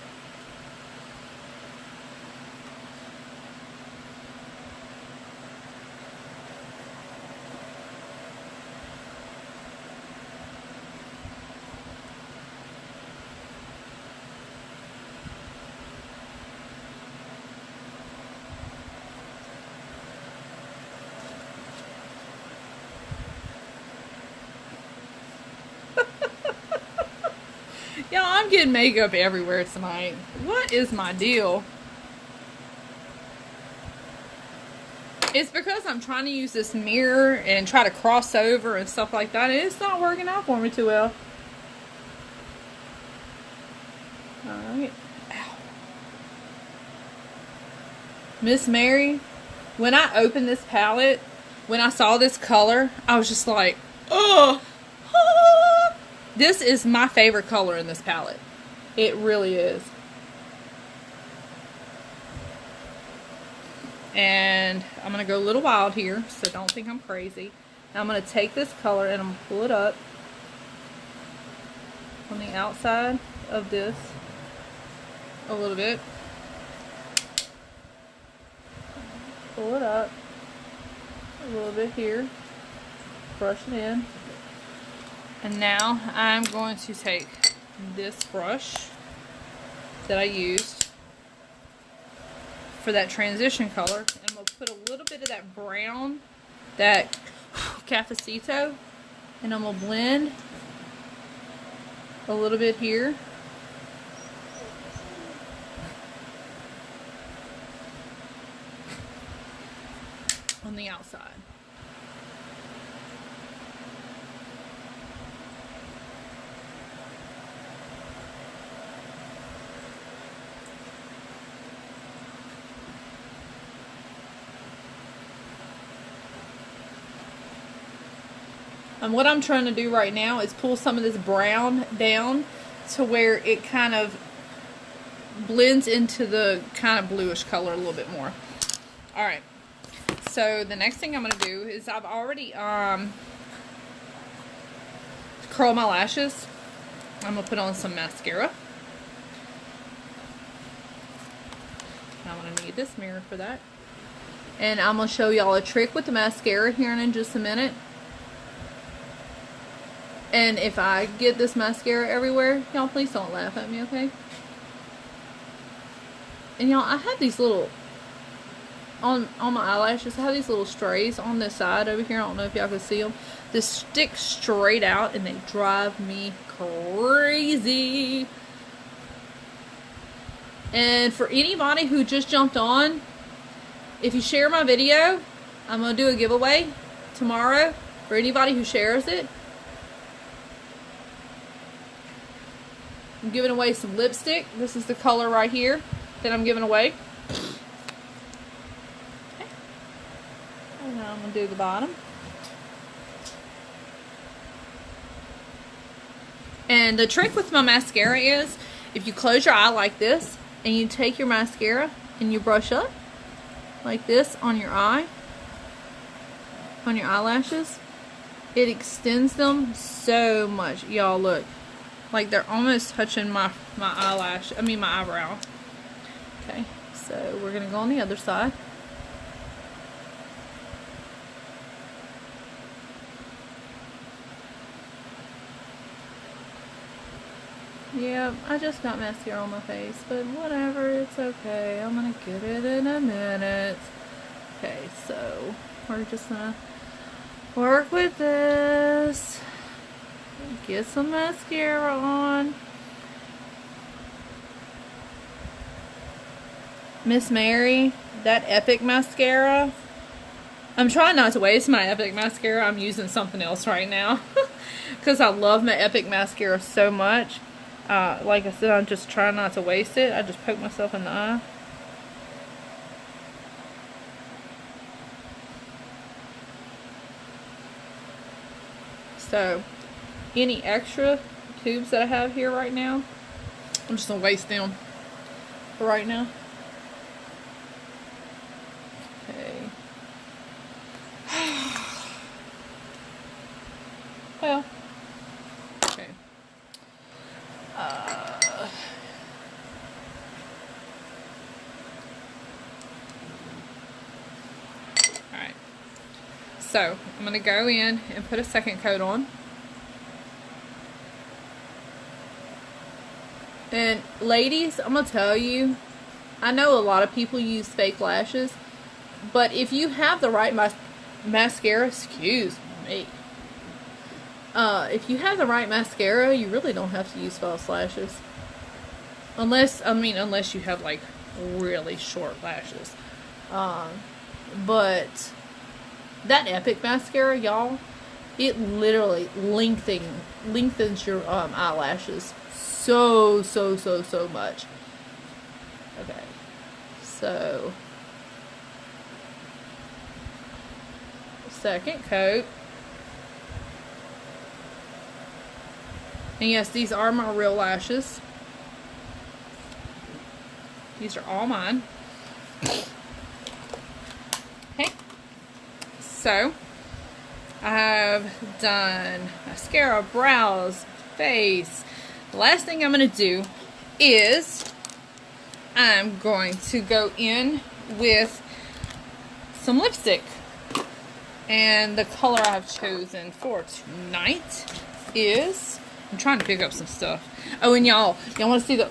Y'all, I'm getting makeup everywhere tonight. What is my deal? It's because I'm trying to use this mirror and try to cross over and stuff like that. And it's not working out for me too well. Alright. Miss Mary, when I opened this palette, when I saw this color, I was just like, oh, this is my favorite color in this palette. It really is. And I'm going to go a little wild here, so don't think I'm crazy. Now I'm going to take this color and I'm going to pull it up on the outside of this a little bit. Pull it up a little bit here. Brush it in. And now I'm going to take this brush that I used for that transition color, and I'm going to put a little bit of that brown, that cafecito, and I'm going to blend a little bit here. On the outside. And what I'm trying to do right now is pull some of this brown down to where it kind of blends into the kind of bluish color a little bit more. Alright, so the next thing I'm going to do is I've already curled my lashes. I'm going to put on some mascara. I'm going to need this mirror for that. And I'm going to show y'all a trick with the mascara here in just a minute. And if I get this mascara everywhere, y'all please don't laugh at me, okay? And y'all, I have these little, on my eyelashes, I have these little strays on this side over here. I don't know if y'all can see them. They stick straight out and they drive me crazy. And for anybody who just jumped on, if you share my video, I'm going to do a giveaway tomorrow for anybody who shares it. I'm giving away some lipstick. This is the color right here that I'm giving away. Okay. And now I'm going to do the bottom. And the trick with my mascara is, if you close your eye like this, and you take your mascara and you brush up like this on your eye, on your eyelashes, it extends them so much. Y'all look. Like they're almost touching my eyelash, I mean my eyebrow. Okay, so we're going to go on the other side. Yeah, I just got mascara on my face, but whatever, it's okay. I'm going to get it in a minute. Okay, so we're just going to work with this. Get some mascara on. Miss Mary, that Epic mascara. I'm trying not to waste my Epic mascara. I'm using something else right now. Because I love my Epic mascara so much. Like I said, I'm just trying not to waste it. I just poked myself in the eye. So, any extra tubes that I have here right now, I'm just going to waste them for right now. Okay. Well. Okay. Alright. So, I'm going to go in and put a second coat on. And ladies, I'm going to tell you, I know a lot of people use fake lashes, but if you have the right mascara, excuse me, if you have the right mascara, you really don't have to use false lashes. Unless you have like really short lashes. But that Epic mascara, y'all, it literally lengthens your eyelashes so much. Okay, so second coat. And yes, these are my real lashes. These are all mine. Okay. So, I have done mascara, brows, face. The last thing I'm going to do is I'm going to go in with some lipstick. And the color I've chosen for tonight is... I'm trying to pick up some stuff. Oh, and y'all want to see the...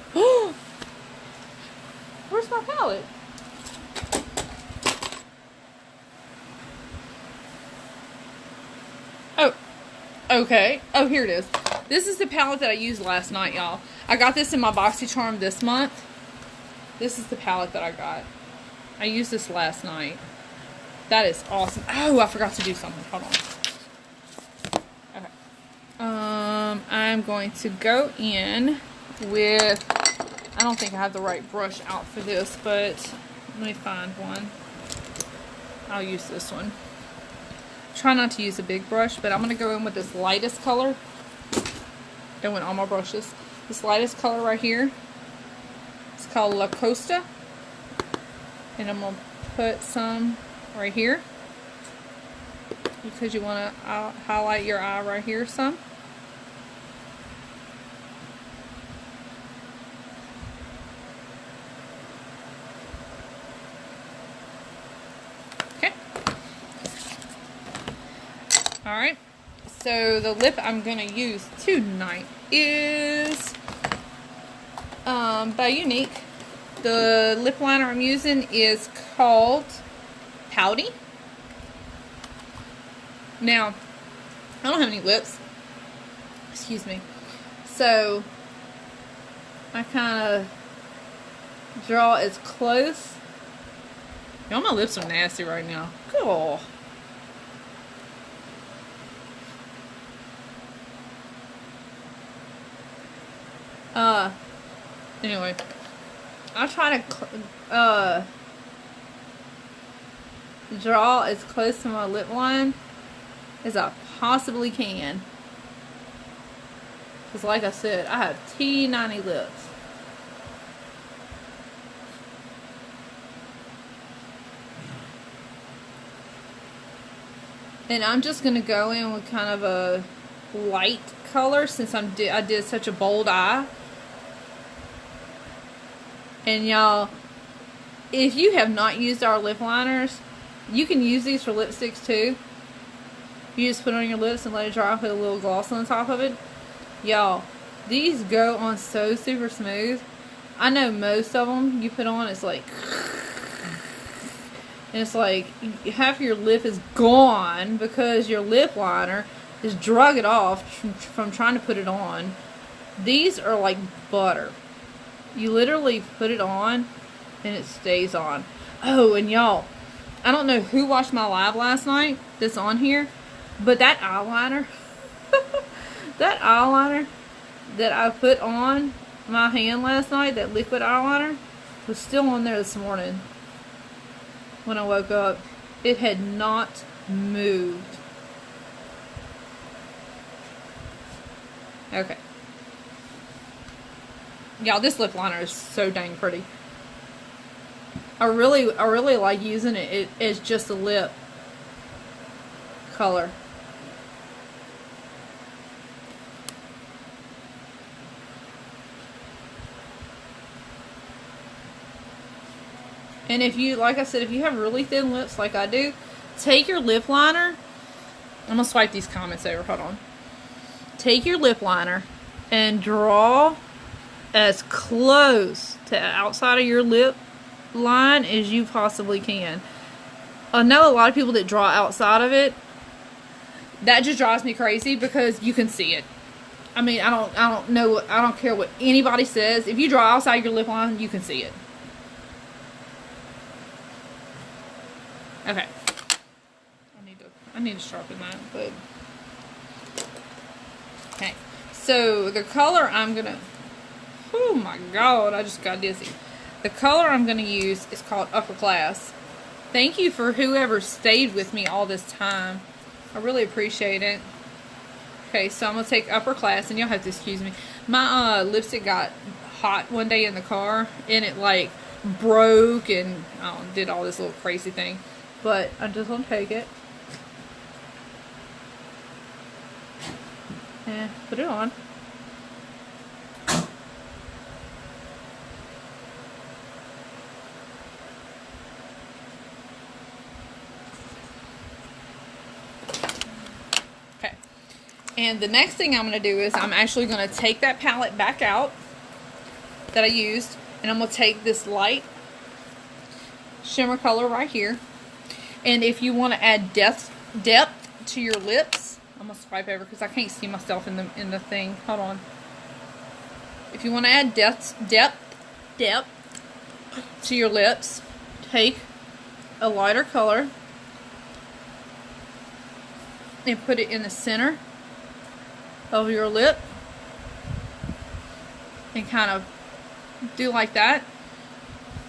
Where's my palette? Oh, okay. Oh, here it is. This is the palette that I used last night, y'all. I got this in my BoxyCharm this month. This is the palette that I got. I used this last night. That is awesome. Oh, I forgot to do something. Hold on. Okay. I'm going to go in with... I don't think I have the right brush out for this, but let me find one. I'll use this one. Try not to use a big brush, but I'm going to go in with this lightest color. Go in all my brushes. This lightest color right here. It's called La Costa. And I'm going to put some right here. Because you want to highlight your eye right here some. Alright, so the lip I'm going to use tonight is by Unique. The lip liner I'm using is called Pouty. Now, I don't have any lips. Excuse me. So, I kind of draw as close. Y'all, my lips are nasty right now. Cool. Anyway, I try to draw as close to my lip line as I possibly can. Because like I said, I have T90 lips. And I'm just going to go in with kind of a light color since I did such a bold eye. And y'all, if you have not used our lip liners, you can use these for lipsticks too. You just put it on your lips and let it dry, put a little gloss on the top of it. Y'all, these go on so super smooth. I know most of them you put on, it's like... And it's like half your lip is gone because your lip liner has drug it off from trying to put it on. These are like butter. You literally put it on and it stays on. Oh, and y'all, I don't know who watched my live last night that's on here, but that eyeliner, that eyeliner that I put on my hand last night, that liquid eyeliner, was still on there this morning when I woke up. It had not moved. Okay. Y'all, this lip liner is so dang pretty. I really like using it as just a lip color. And if you, like I said, if you have really thin lips like I do, take your lip liner. I'm going to swipe these comments over. Hold on. Take your lip liner and draw as close to outside of your lip line as you possibly can. I know a lot of people that draw outside of it. That just drives me crazy because you can see it. I mean, I don't know, I don't care what anybody says. If you draw outside your lip line, you can see it. Okay. I need to sharpen that, but okay. So the color I'm gonna, oh my god, I just got dizzy. The color I'm gonna use is called Upper Class. Thank you for whoever stayed with me all this time. I really appreciate it. Okay, so I'm gonna take Upper Class, and you'll have to excuse me. My lipstick got hot one day in the car, and it like broke and did all this little crazy thing. But I'm just gonna take it. Put it on. Okay. And the next thing I'm going to do is I'm actually going to take that palette back out that I used, and I'm going to take this light shimmer color right here. And if you want to add depth to your lips, I'm gonna swipe over because I can't see myself in the thing. Hold on. If you want to add depth to your lips, take a lighter color and put it in the center of your lip and kind of do like that,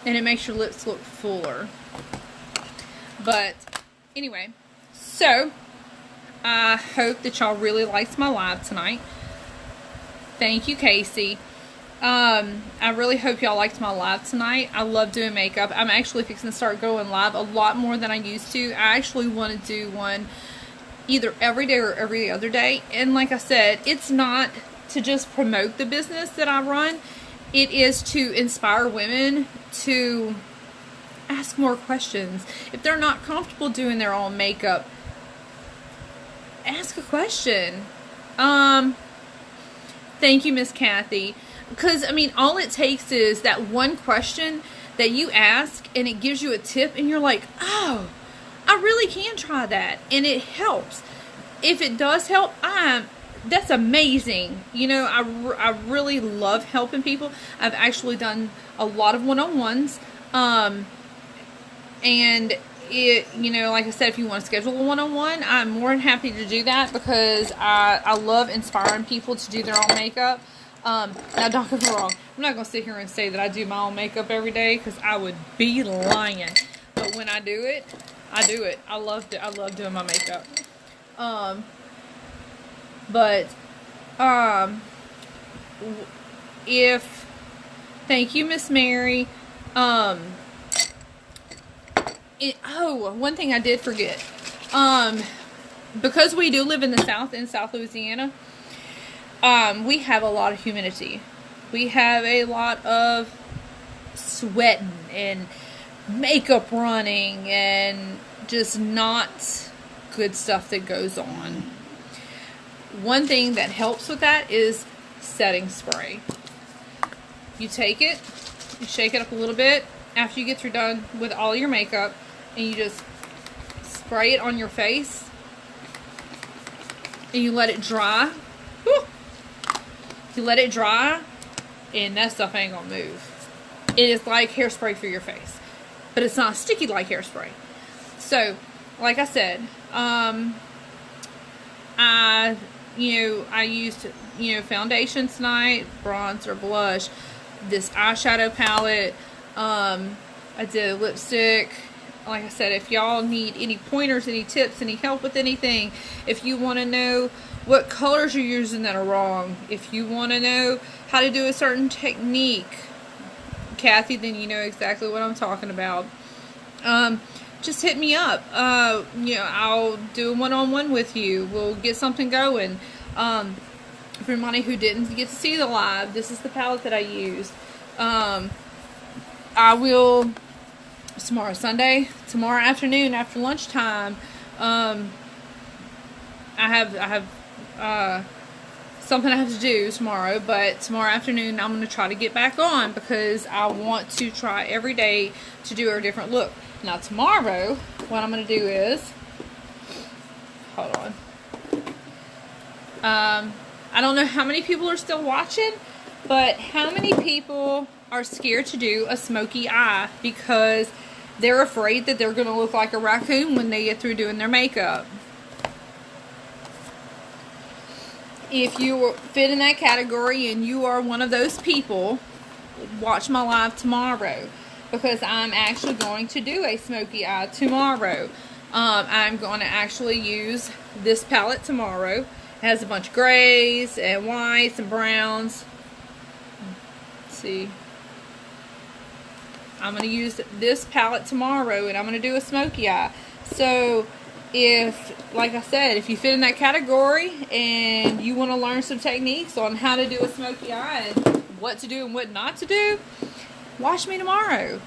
and it makes your lips look fuller. But anyway, so I hope that y'all really liked my live tonight. Thank you, Casey. I really hope y'all liked my live tonight. I love doing makeup. I'm actually fixing to start going live a lot more than I used to. I actually want to do one either every day or every other day. And like I said, it's not to just promote the business that I run. It is to inspire women to ask more questions. If they're not comfortable doing their own makeup, ask a question. Thank you, Miss Kathy. Because, I mean, all it takes is that one question that you ask, and it gives you a tip, and you're like, oh, I really can try that. And it helps. If it does help, that's amazing. You know, I really love helping people. I've actually done a lot of one-on-ones. And it, you know, like I said, if you want to schedule a one-on-one, I'm more than happy to do that because I love inspiring people to do their own makeup. Now, don't get me wrong, I'm not going to sit here and say that I do my own makeup every day because I would be lying. But when I do it, I do it. I love doing my makeup. Thank you, Miss Mary. One thing I did forget. Because we do live in the South, in South Louisiana, we have a lot of humidity. We have a lot of sweating and makeup running and just not good stuff that goes on. One thing that helps with that is setting spray. You take it, you shake it up a little bit after you get through done with all your makeup, and you just spray it on your face and you let it dry. Whew. You let it dry and that stuff ain't gonna move. It is like hairspray for your face, but it's not sticky like hairspray. So like I said, I used foundation tonight, bronzer, blush, this eyeshadow palette. I did a lipstick. Like I said, if y'all need any pointers, any tips, any help with anything, if you want to know what colors you're using that are wrong, if you want to know how to do a certain technique, Kathy, then you know exactly what I'm talking about. Just hit me up. I'll do a one-on-one with you. We'll get something going. For anybody who didn't get to see the live, this is the palette that I used. I will, tomorrow Sunday, tomorrow afternoon after lunchtime, I have something I have to do tomorrow, but tomorrow afternoon I'm going to try to get back on because I want to try every day to do a different look. Now tomorrow, what I'm going to do is, hold on, I don't know how many people are still watching, but how many people are scared to do a smoky eye? Because they're afraid that they're going to look like a raccoon when they get through doing their makeup. If you fit in that category and you are one of those people, watch my live tomorrow, because I'm actually going to do a smoky eye tomorrow. I'm going to actually use this palette tomorrow. It has a bunch of grays and whites and browns. Let's see. I'm going to use this palette tomorrow, and I'm going to do a smoky eye. So, like I said, if you fit in that category and you want to learn some techniques on how to do a smoky eye and what to do and what not to do, watch me tomorrow.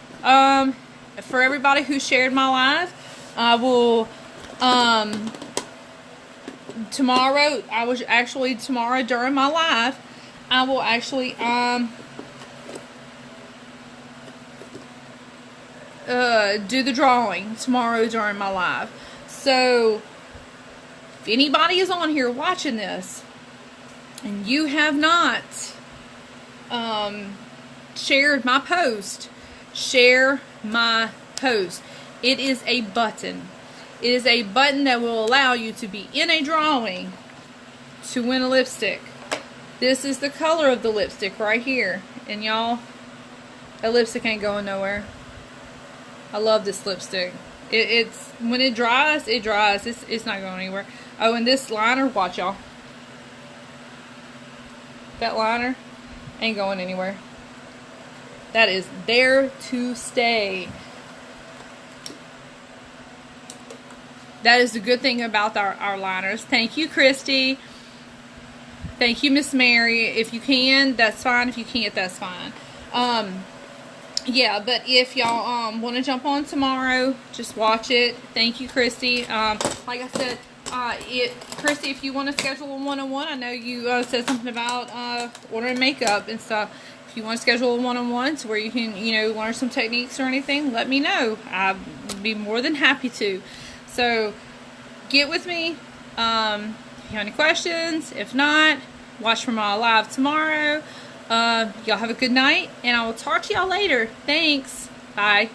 For everybody who shared my live, I will, tomorrow during my live, I will actually, do the drawing tomorrow during my live. So, if anybody is on here watching this, and you have not, shared my post, share my post. It is a button. It is a button that will allow you to be in a drawing to win a lipstick. This is the color of the lipstick right here. And y'all, that lipstick ain't going nowhere. I love this lipstick. It's when it dries, it dries. It's not going anywhere. Oh, and this liner, watch y'all. That liner ain't going anywhere. That is there to stay. That is the good thing about our liners. Thank you, Christy. Thank you, Miss Mary. If you can, that's fine. If you can't, that's fine. Yeah, but if y'all want to jump on tomorrow, just watch it. Thank you, Christy. Like I said, Christy, if you want to schedule a one-on-one, I know you said something about ordering makeup and stuff. If you want to schedule a one-on-one to where you can, learn some techniques or anything, let me know. I'd be more than happy to. So, get with me. If you have any questions, if not, watch for my live tomorrow. Y'all have a good night, and I will talk to y'all later. Thanks. Bye.